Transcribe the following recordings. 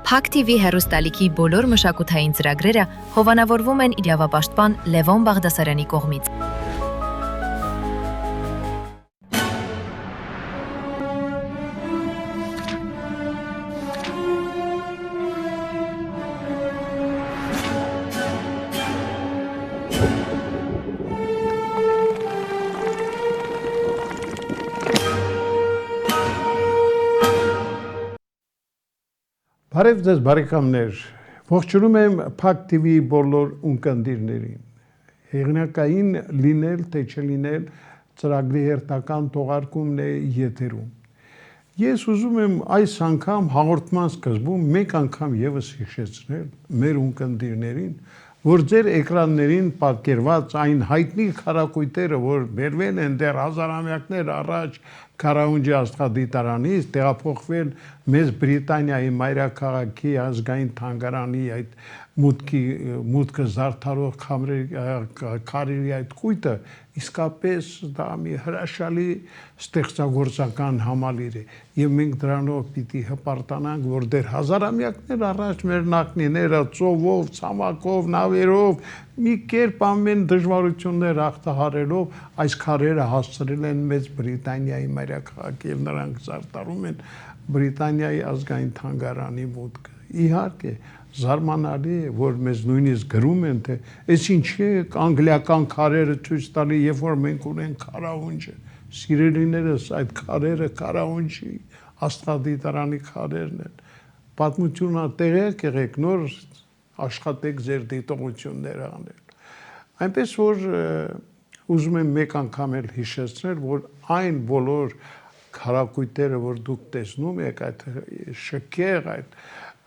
Փակ TV հեռուստալիքի բոլոր մշակութային ծրագրերը հովանավորվում են իրավապաշտպան Լևոն Բաղդասարյանի կողմից։ Բարև ձեզ բարեկամներ, ողջունում եմ Փակ TV բոլոր ունկնդիրներին, հեղինակային լինել թե չլինել ծրագրի հերթական թողարկումն է եթերում։ Ես ուզում եմ այս անգամ հաղորդման սկզբում մեկ անգամ եւս հիշեցնել մեր ունկնդիրներին, որ ձեր էկրաններին պատկերված այն հայտնի քարակույտերը, որ բերվել են դեռ հազարամյակներ առաջ Քարաունջի աստղադիտարանից, տեղափոխվել Մեծ Բրիտանիայի մայրաքաղաքի ազգային թանգարանի այդ մուտքը զարդարող քարերի այդ կույտը իսկապես դա մի հրաշալի ստեղծագործական համալիր է եւ մենք դրանով պիտի հպարտանանք, որ դեռ հազարամյակներ առաջ մեր նախնիները ծովով, ցամաքով, նավերով մի կերպ ամեն դժվարություններ հաղթահարելով այս քարերը հասցրել են Մեծ Բրիտանիայի մայրաքաղաքի եւ նրանք զարդարում են Բրիտանիայի ազգային թանգարանի մուտքը։ Իհարկե զարմանալի է, որ մեզ նույնիսկ գրում են, թե այս ինչի է անգլիական քարերը ցույց տալի, երբ որ մենք ունենք Քարաունջը։ Սիրելիներս, այդ քարերը Քարաունջի աստղադիտարանի քարերն են։ Պատմությունը տեղյակ եղեք, նոր աշխատեք ձեր դիտողությունները անել։ Այնպես որ ուզում եմ մեկ անգամ էլ հիշեցնել, որ այն բոլոր քարակույտերը, որ դուք տեսնում եք, այդ շքեղ, այդ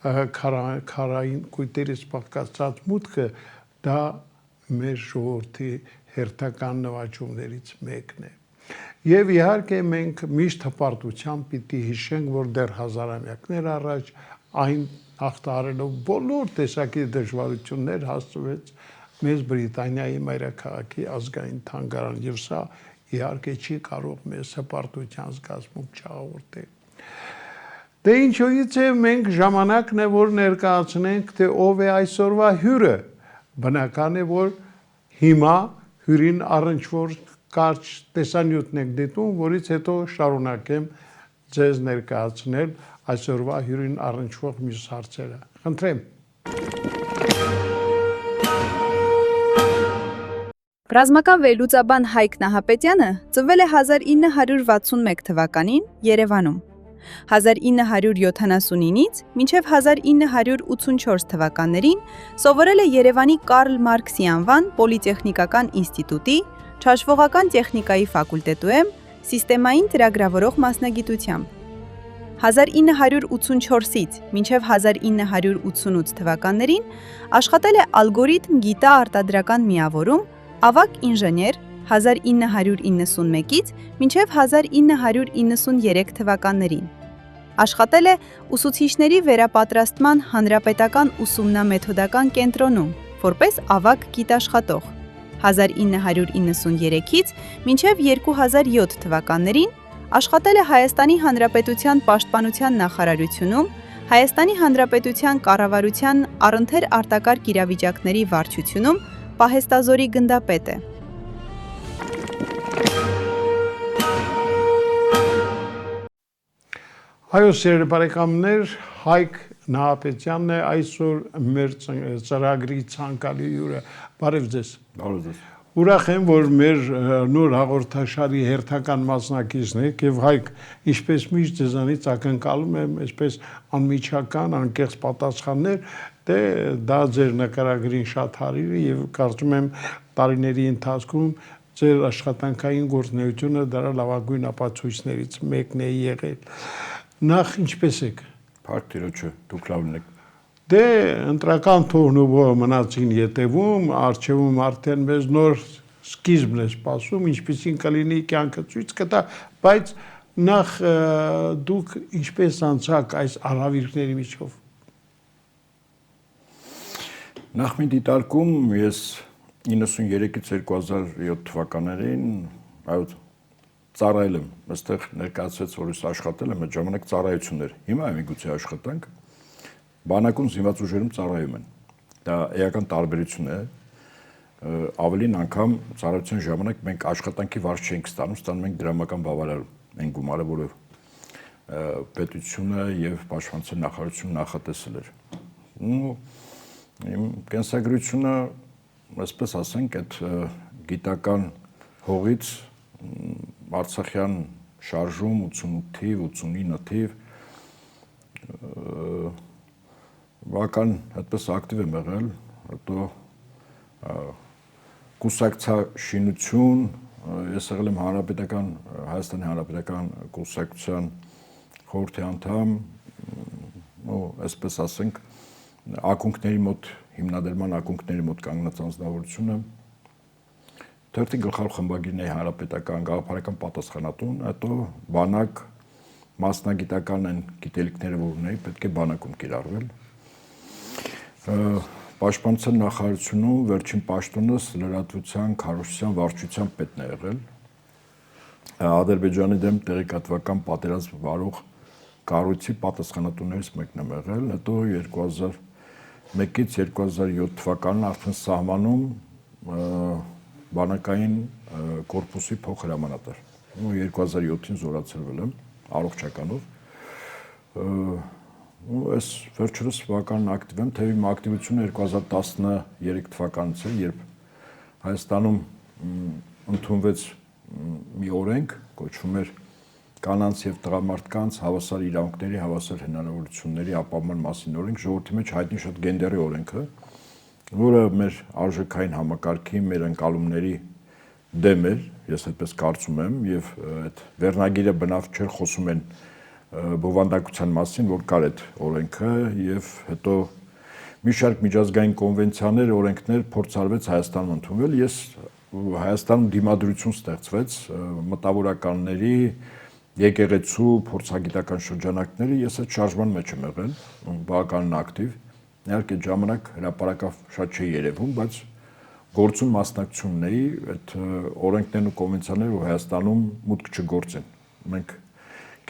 քարային կույտերից պատկացած մուտքը, դա մեր ժողովրդի հերթական նվաճումներից մեկն է։ Եվ իհարկե մենք միշտ հպարտությամբ պիտի հիշենք, որ դեռ հազարամյակներ առաջ այն հաղթահարելով բոլոր տեսակի դժվարություններ հասցվեց Մեծ Բրիտանիայի մայրաքաղաքի ազգային թանգարան, եւ սա իհարկե չի կարող մեզ հպարտության զգացմունք չհաղորդել։ Դե ինչույց է մենք ժամանակն է, որ ներկայացնենք, թե ով է այսօրվա հյուրը։ Բնական է, որ հիմա հյուրին առնչվող կարճ տեսանյութն եք դիտում, որից հետո շարունակեմ ձեզ ներկայացնել այսօրվա հյուրին առնչվող մյուս հարցերը։ Խնդրեմ։ Ռազմական վերլուծաբան Հայկ Նահապետյանը ծնվել է 1961 թվականին Երևանում։ 1979-ից մինչև 1984 թվականներին սովորել է Երևանի Կարլ Մարքսի անվան Պոլիտեխնիկական ինստիտուտի Չաշվողական տեխնիկայի ֆակուլտետում սիստեմային ծրագրավորող մասնագիտությամբ։ 1984-ից մինչև 1988 թվականներին աշխատել է ալգորիթմ գիտա-արտադրական միավորում ավագ ինժեներ 1991-ից մինչև 1993 թվականներին։ Աշխատել է ուսուցիչների վերապատրաստման հանրապետական ուսումնամեթոդական կենտրոնում, որպես ավագ գիտաշխատող։ 1993-ից մինչև 2007 թվականներին աշխատել է Հայաստանի Հանրապետության Պաշտպանության նախարարությունում, Հայաստանի Հանրապետության կառավարության առընթեր արտակարգ իրավիճակների վարչությունում պահեստազորի գնդապետ է։ Այո, սիրելի բարեկամներ, Հայկ Նահապետյանն է այսօր մեր ծրագրի ցանկալի հյուրը։ Բարև ձեզ։ Բարև ձեզ։ Ուրախ եմ, որ մեր նոր հաղորդաշարի հերթական մասնակիցն եք եւ Հայկ, ինչպես միշտ ձեզանից ակնկալում եմ, այսպես անմիջական, անկեղծ պատասխաններ, դե դա ձեր նկարագրին շատ հարիր է եւ կարծում եմ տարիների ընթացքում ձեր աշխատանքային գործունեությունը դրա լավագույն ապացույցներից մեկն է եղել։ Նախ ինչպես եք։ Փառք Տիրոջը, դուք լավն եք։ Դե ընտրական թողնուվը մնացին ետևում, արժևում արդեն մեզ նոր սկիզբն է սպասում, ինչպեսին կլինի կյանքը ցույց կտա, բայց նախ դուք ինչպես անցաք այս արհավիրքների միջով։ Նախ մի դիտարկում ես 93-ից 2007 թվականներին այո ծառայել եմ, այստեղ ներկայացվեց, որ ես աշխատել եմ, այդ ժամանակ ծառայություններ։ Հիմա է միգուցե աշխատանք։ բանակում զինված ուժերում ծառայում են։ Դա էական տարբերություն է։ Ավելին անգամ ծառայության ժամանակ մենք աշխատանքի վարձ չենք ստանում ենք դրամական բավարարում այն գումարը, որը պետությունը եւ պաշտպանության նախարարությունը նախատեսել էր։ Իմ կենսագրությունը, այսպես ասենք, այդ գիտական հողից Արցախյան շարժում 88 թիվ, 89 թիվ բական այդպես ակտիվ եմ եղել, հետո կուսակցաշինություն, ես եղել եմ Հայաստանի Հանրապետական կուսակցության խորհրդի անդամ, այսպես ասենք, ակունքների մոտ, հիմնադրման ակունքների մոտ կանգնած անձնավորությունը, թերթի գլխավոր խմբագիրների հանրապետական գաղափարական պատասխանատուն, հետո բանակ, մասնագիտական են գիտելիքները, որ ունեի, պետք է բանակում կիրառվել։ Պաշտպանության նախարարությունում վերջին պաշտոնս լրատվության, քարոզչության, վարչության պետն է եղել։ Ադրբեջանի դեմ տեղեկատվական պատերազմ վարող կառույցի պատասխանատուներից մեկն եմ եղել, հետո 2001-ից 2007 թվականն արդեն սահմանում բանակային կորպուսի փոխհրամանատար։ 2007-ին զորացրվել եմ առողջականով։ Այս վերջերս բավական ակտիվ եմ, թեև իմ ակտիվությունը 2013 թվականից է, երբ Հայաստանում ընդունվեց մի օրենք, կոչվում էր կանանց եւ տղամարդկանց հավասար իրավունքների, հավասար հնարավորությունների ապահովման մասին օրենք, ժողովրդի մեջ հայտնի շատ գենդերի օրենքը, որը մեր արժեքային համակարգի, մեր ընկալումների դեմ էր, ես այդպես կարծում եմ, եւ այդ վերնագիրը բնավ չէր խոսում են բովանդակության մասին, որ կար այդ օրենքը եւ հետո մի շարք միջազգային կոնվենցիաներ, օրենքներ փորձարվեց Հայաստանում ընդունվել։ Ես Հայաստանում դիմադրություն ստեղծվեց մտավորականների, եկեղեցու, փորձագիտական շրջանակների, ես այդ շարժման մեջ եմ եղել, բավականին ակտիվ։ Իհարկե ժամանակ հրապարակավ շատ չի երևում, բայց գործում մասնակցություն ունեի այդ օրենքներն ու կոնվենցիաները, որ Հայաստանում մուտք չգործեն։ Մենք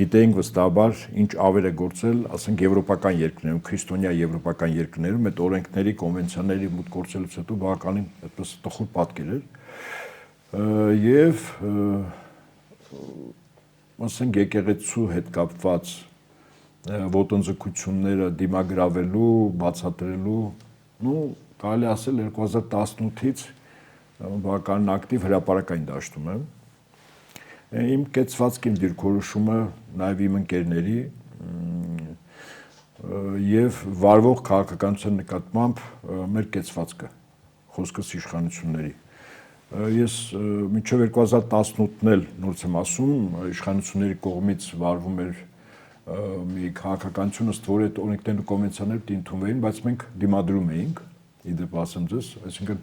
գիտեինք վստահաբար ինչ ավեր է գործել, ասենք եվրոպական երկրներում, քրիստոնյա եվրոպական երկրներում այդ օրենքների, կոնվենցիաների մուտք գործելուց հետո բավականին այդպես տխուր պատկեր էր։ Եվ ասենք եկեղեցու հետ կապված ոտնձգությունները դիմագրավելու, բացատրելու, կարելի ասել 2018-ից բավականին ակտիվ հրապարակային դաշտում եմ։ Իմ կեցվածք, իմ դիրքորոշումը նաև իմ ընկերների եւ վարվող քաղաքականության նկատմամբ մեր կեցվածքը, խոսքս իշխանությունների։ Ես մինչև 2018-ն էլ նորից եմ ասում, իշխանությունների կողմից վարվում էր մի քաղաքականություն, ըստ որի այդ օրենքներն ու կոնվենցիաները դիմադրում, բայց մենք դիմադրում էինք, իդեպ ասեմ ձեզ, այսինքն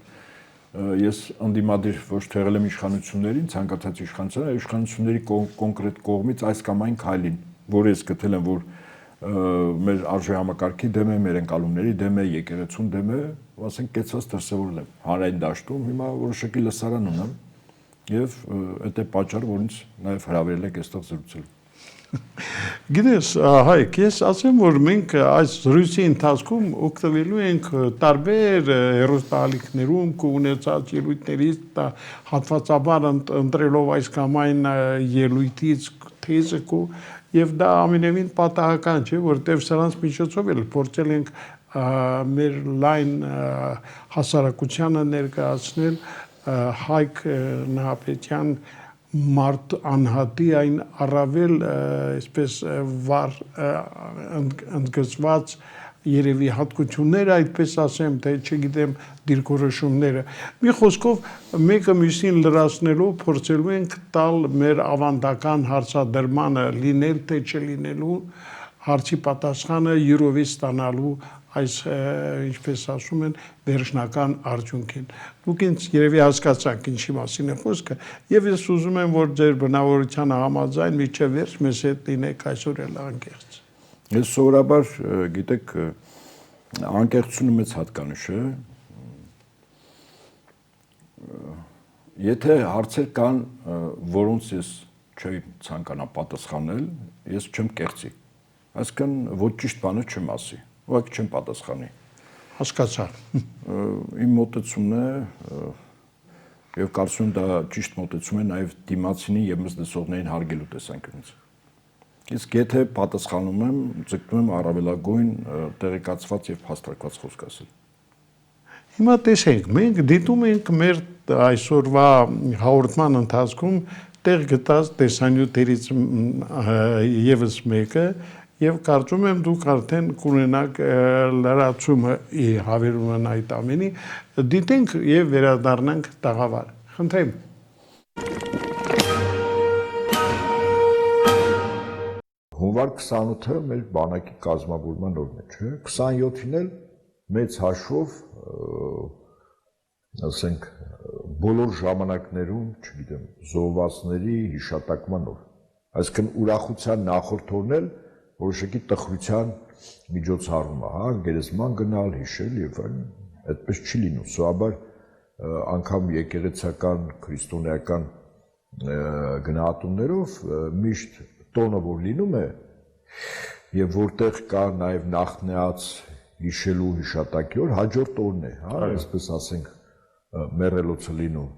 ես ընդդիմադիր ոչ թե եղել եմ իշխանություններին, ցանկացած իշխանությունների կոնկրետ կողմից այս կամ այն քայլին, որը ես գտել եմ, որ մեր արժեհամակարգի դեմ է, մեր ընկալումների դեմ է, եկեղեցուն դեմ է, ասենք կեցված դրսևորել եմ հանրային դաշտում, հիմա որոշակի լսարան ունեմ եւ այդ է պատճառը, որ ինձ նաեւ հրավիրել եք այստեղ զրուցել։ Գիտես, Հայկ, ես ասեմ, որ մենք այս զրույցի ընթացքում օգտվելու ենք տարբեր հեռուստաալիքներում կունեցած ելույթներից հատվածաբար ընտրելով այս կամ այն ելույթից թեզը եւ դա ամենևին պատահական չէ, որտեղ սրանց միջոցով էլ փորձել ենք մեր լայն հասարակությանը ներկայացնել Հայկ Նահապետյան մարդ անհատի այն առավել այսպես վառ ընդգծված երևի հատկությունները, այդպես ասեմ, թե չգիտեմ դիրքորոշումները։ Մի խոսքով մեկը մյուսին լրացնելով փորձելու ենք տալ մեր ավանդական հարցադրմանը լինել թե չլինելու հարցի պատասխանը յուրովի ստանալու այս ինչպես ասում են վերջնական արդյունքին։ Դուք ինձ երևի հասկացաք ինչի մասին է խոսքը, եւ ես ուզում եմ, որ ձեր բնավորությանը համաձայն միջև վերջ մեզ հետ լինեք այսօր էլ անկեղծ։ Ես սովորաբար, գիտեք, անկեղծությունը մեծ հատկանիշ է։ Եթե հարցեր կան, որոնց ես չի ցանկանա պատասխանել, ես չեմ կեղծի։ Այսինքն ոչ ճիշտ բանը չեմ ասի։ ուղղակի չեմ պատասխանի։ Հասկացա։ Իմ մոտեցումն է եւ կարծում եմ դա ճիշտ մոտեցում է նաեւ դիմացինի եւ մեզ լսողներին հարգելու տեսանկյունից։ Իսկ եթե պատասխանում եմ, ձգտում եմ առավելագույն տեղեկացված եւ փաստարկված խոսք ասել։ Հիմա տեսենք, մենք դիտում ենք մեր այսօրվա հաղորդման ընթացքում տեղ գտած տեսանյութերից եւս մեկը եւ կարծում եմ դուք արդեն կունենաք լրացումը հավերում այդ ամենի, դիտենք եւ վերադառնանք տաղավար։ Խնդրեմ։ Հունվար 28-ը մեր բանակի կազմավորման օրն է, չէ՞։ 27-ին էլ մեծ հաշվով, ասենք, բոլոր ժամանակներում, չգիտեմ, զոհվածների հիշատակման օր։ Այսինքն ուրախության նախորդ օրն էլ որոշակի տխրության միջոցառում է, հա, գերեզման գնալ, հիշել եւ այլն, այդպես չի լինում։ Սովորաբար անգամ եկեղեցական, քրիստոնեական գնահատումներով միշտ տոնը որ լինում է եւ որտեղ կա նաեւ նախնեած հիշելու հիշատակի օր, հաջորդ օրն է, հա, այսպես ասենք, մեռելոցը լինում։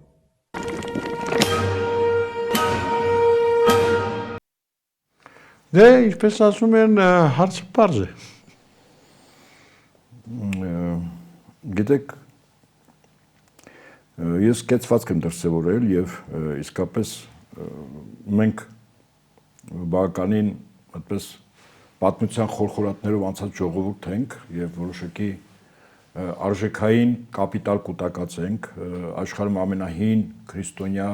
Դե, ինչպես ասում են, հարցը պարզ է։ Գիտեք, ես կեցվածք եմ դրսևորել եւ իսկապես մենք բավականին այդպես պատմության խորխորատներով անցած ժողովուրդ ենք եւ որոշակի արժեքային կապիտալ կուտակած ենք, աշխարհում ամենահին քրիստոնյա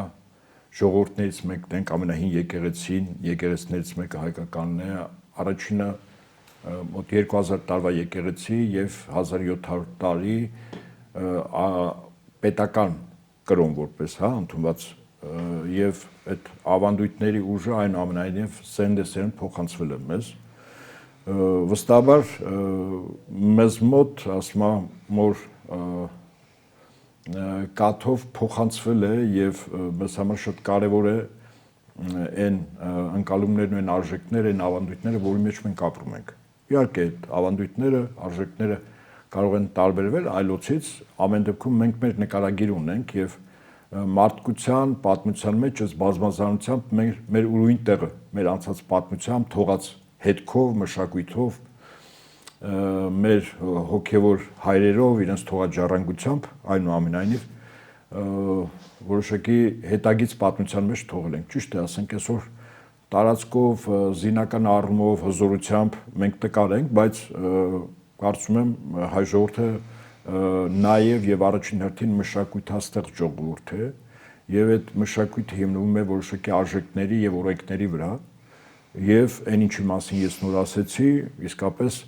ժողովուրդներից մեկն ենք, ամենահին եկեղեցիներից մեկը հայկականն է, առաջինը մոտ 2000 տարվա եկեղեցի եւ 1700 տարի պետական կրոն որպես, հա, ընդունված եւ այդ ավանդույթների ուժը այնուամենայնիվ սերնդեսերն փոխանցվել է մեզ։ Վստահաբար մեզ մոտ, ասում եմ, որ կաթով փոխանցվել է եւ մեզ համար շատ կարեւոր է այն ընկալումներն ու այն արժեքները, այն ավանդույթները, որի մեջ մենք ապրում ենք։ Իհարկե, այդ ավանդույթները, արժեքները կարող են տարբերվել այլոցից, ամեն դեպքում մենք մեր նկարագիր ունենք եւ մարդկության, պատմության մեջ այս բազմազանությամբ մեր ուրույն տեղը, մեր անցած պատմությամբ թողած հետքով, մշակույթով, մեր հոգևոր հայրերով, իրենց թողած ժառանգությամբ, այնուամենայնիվ որոշակի հետագից պատմության մեջ թողել ենք։ Ճիշտ է, ասենք այսօր տարածքով, զինական առումով, հզորությամբ մենք տկար ենք, բայց կարծում եմ հայ ժողովուրդը նաև եւ առաջին հերթին մշակութաստեղծ ժողովուրդ է եւ այդ մշակույթը հիմնվում է որոշակի արժեքների եւ օրենքների վրա եւ այն ինչի մասին ես նոր ասեցի, իսկապես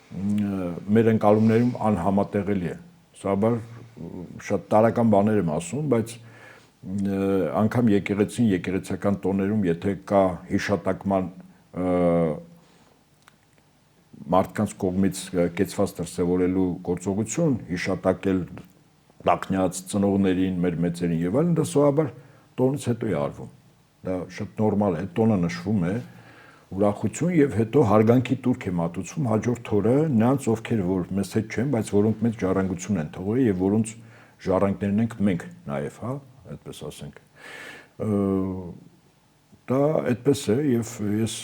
մեր ընկալումներում անհամատեղելի է։ Սովորաբար շատ տարական բաներ եմ ասում, բայց անգամ եկեղեցին, եկեղեցական տոներում, եթե կա հիշատակման մարդկանց կողմից կեցված դրսևորելու գործողություն, հիշատակել տակնյաց ծնողներին, մեր մեծերին եւ այլն, դա սովորաբար տոնից հետո է արվում։ Դա շատ նորմալ է, տոնը նշվում է ուրախություն եւ հետո հարգանքի տուրք է մատուցվում հաջորդ օրը նրանց, ովքեր որ մեզ հետ չեն, բայց որոնք մեծ ժառանգություն են թողել եւ որոնց ժառանգներն ենք մենք նաեւ, հա, այդպես ասենք։ Դա այդպես է եւ ես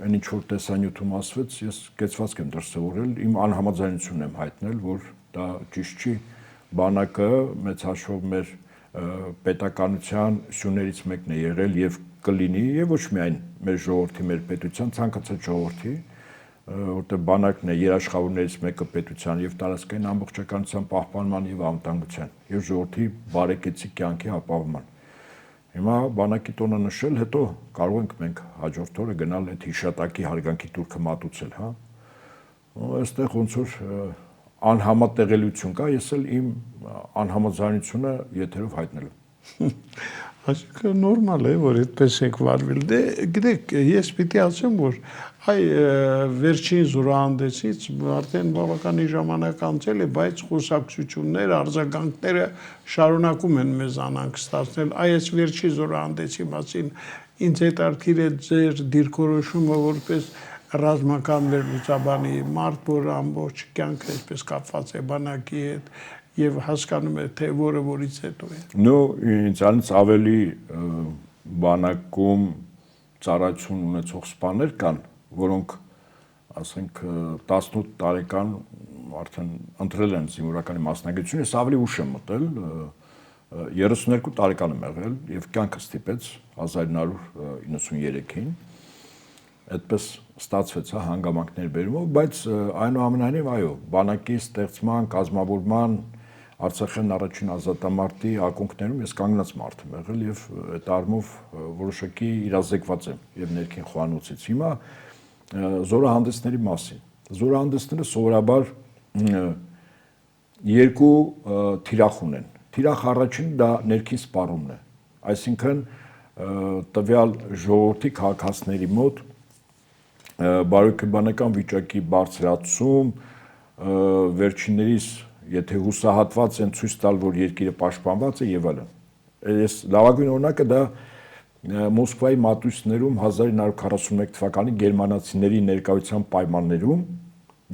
այն ինչ որ տեսանյութում ասվեց, ես կեցվածք եմ դրսևորել, իմ անհամաձայնությունն եմ հայտնել, որ դա ճիշտ չի, բանակը մեծ հաշվով մեր պետականության սյուներից մեկն է եղել եւ կլինի եւ ոչ միայն մեր ժողովրդի, մեր պետության, ցանկացած ժողովրդի, որտեղ բանակն է երաշխավորներից մեկը պետության եւ տարածքային ամբողջականության պահպանման եւ անվտանգության եւ ժողովրդի բարեկեցիկ կյանքի ապահովման։ Հիմա բանակի տոնը նշել, հետո կարող ենք մենք հաջորդ օրը գնալ այդ հիշատակի հարգանքի տուրքը մատուցել, հա։ Այստեղ ոնց որ անհամատեղելիություն կա, ես էլ իմ անհամաձայնությունը եթերով հայտնել եմ։ Այսինքն նորմալ է, որ այդպես եք վարվել։ Դե գիտեք, ես պիտի ասեմ, որ այ վերջին զորահանդեսից արդեն բավականին ժամանակ անցել է, բայց խոսակցություններ, արձագանքները շարունակում են մեզ անհանգստացնել։ Այս վերջին զորահանդեսի մասին ինձ հետաքրքիր է ձեր դիրքորոշումը որպես ռազմական լուսաբանի մարդ, որ ամբողջ կյանքը այսպես կապված է բանակի հետ եւ հասկանում է թե որը որից հետո է։ Նո, ինձանից ավելի բանակում ծառայություն ունեցող սպաներ կան, որոնք ասենք 18 տարեկան արդեն ընտրել են զինվորականի մասնագիտությունը, ես ավելի ուշ եմ մտել 32 տարեկան եմ եղել եւ կյանքը ստիպեց 1993-ին այդպես ստացվեց հանգամանքներ բերումով, բայց այնուամենայնիվ այո, բանակի ստեղծման, կազմավորման Արցախյան առաջին ազատամարտի ակունքներում ես կանգնած մարդ եմ եղել եւ այդ առումով որոշակի իրազեկված եմ եւ ներքին խոհանոցից։ Հիմա զորահանդեսների մասին։ Զորահանդեսները սովորաբար երկու թիրախ ունեն։ Թիրախ առաջին դա ներքին սպառումն է, այսինքն տվյալ ժողովրդի քաղաքացիների մոտ բարոյական վիճակի բարձրացում, վերջիններիս եթե հուսահատված են ցույց տալ, որ երկիրը պաշտպանված է եւ այլն։ Այս լավագույն օրինակը դա Մոսկվայի մատույցներում 1941 թվականի գերմանացիների ներկայության պայմաններում,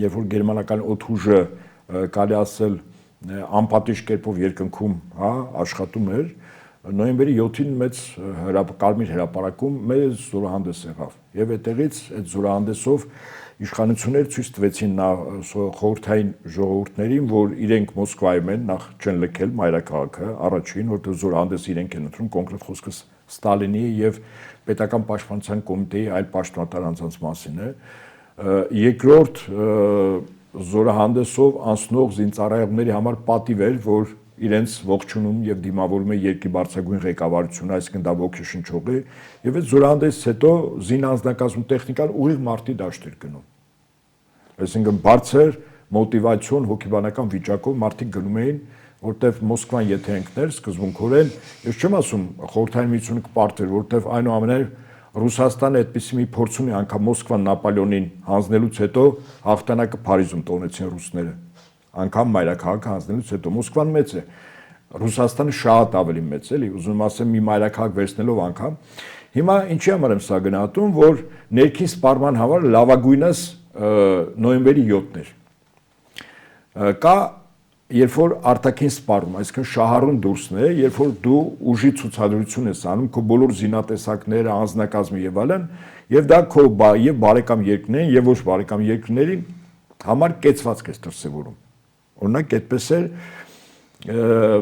երբ որ գերմանական օդուժը կարելի ասել անպատիժ կերպով երկնքում, աշխատում էր, նոյեմբերի 7-ին մեծ կարմիր հրապարակում մեր զորահանդես եղավ եւ այդտեղից այդ զորահանդեսով իշխանությունները ցույց տվեցին խորհրդային ժողովուրդներին, որ իրենք Մոսկվայում են, նախ չեն լքել մայրաքաղաքը, առաջին, որտեղ զորահանդեսը իրենք են ընտրում, կոնկրետ խոսքը Ստալինի եւ պետական պաշտպանության կոմիտեի այլ պաշտոնատար անձանց մասին է։ Երկրորդ զորահանդեսով անցնող զինծառայողների համար պատիվ էր, որ իրենց ողջունում եւ դիմավորում է երկրի բարձրագույն ղեկավարությունը, այսինքն դա ոգեշնչող է, եւ այդ զորահանդեսից հետո զինանձնակազմում տեխնիկան ուղիղ մարտի դաշտ էր գնում։ Այսինքն բարձր մոտիվացիոն հոգեբանական վիճակով մարդիկ գնում էին, որտեվ Մոսկվան եթե ընկներ սկզբունքորեն, ես չեմ ասում խորհրդային միությունը կպարտեր, որտեվ այնուամենայնիվ Ռուսաստանը այդպիսի մի փորձ ունի, անգամ Մոսկվան Նապոլեոնին հանձնելուց հետո հաղթանակը Փարիզում տոնեցին ռուսները, անգամ մայրաքաղաքը հանձնելուց հետո Մոսկվան մեծ է, Ռուսաստանը շատ ավելի մեծ է, ուզում ասեմ մի մայրաքաղաք վերցնելով անգամ։ Հիմա ինչի համար եմ սա գնահատում, որ ներքին սպառման համար լավագույնս նոյեմբերի 7-ն էր։ Կա երբ որ արտաքին սպառում, այսինքն շահառուն դուրսն է, երբ որ դու ուժի ցուցադրություն ես անում, քո բոլոր զինատեսակները, անձնակազմը եւ այլն, եւ դա քո եւ բարեկամ երկրներին եւ ոչ բարեկամ երկրներին համար կեցվածք ես դրսևորում։ Օրինակ այդպես էր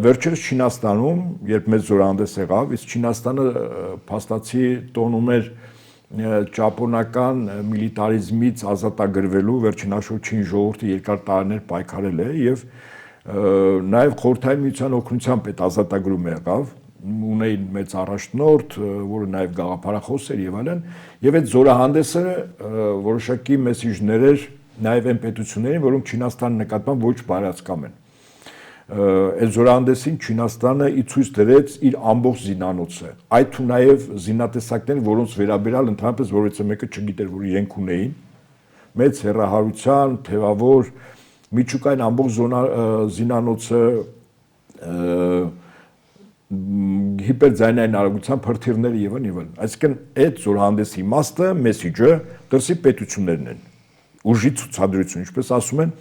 վերջերս Չինաստանում, երբ մեծ զորահանդես եղավ, իսկ Չինաստանը փաստացի տոնում էր ճապոնական միլիտարիզմից ազատագրվելու վերջին հաշվով ժողովուրդը երկար տարիներ պայքարել է եւ նաև խորհրդային միության օգնությամբ այդ ազատագրումը եղավ, ունեին մեծ առաջնորդ, որը նաև գաղափարախոս էր եւ այլն, եւ այդ զորահանդեսը որոշակի մեսիջներ էր նաև այն պետություններին, որոնք Չինաստանի նկատմամբ ոչ բարացկամ են։ Այդ զորահանդեսին Չինաստանը ի ցույց դրեց իր ամբողջ զինանոցը, այդ թվում նաև զինատեսակներ, որոնց վերաբերյալ ընդհանրապես որևէ մեկը չգիտեր, որ իրենք ունեին, մեծ հեռահարության, թևավոր միջուկային ամբողջ զինանոցը հիպերձայնային արագության փրթիռները եւ այլն։ Այսինքն այդ զորահանդեսի իմաստը, մեսիջը դրսի պետություններն են։ Ուժի ցուցադրություն, ինչպես ասում են,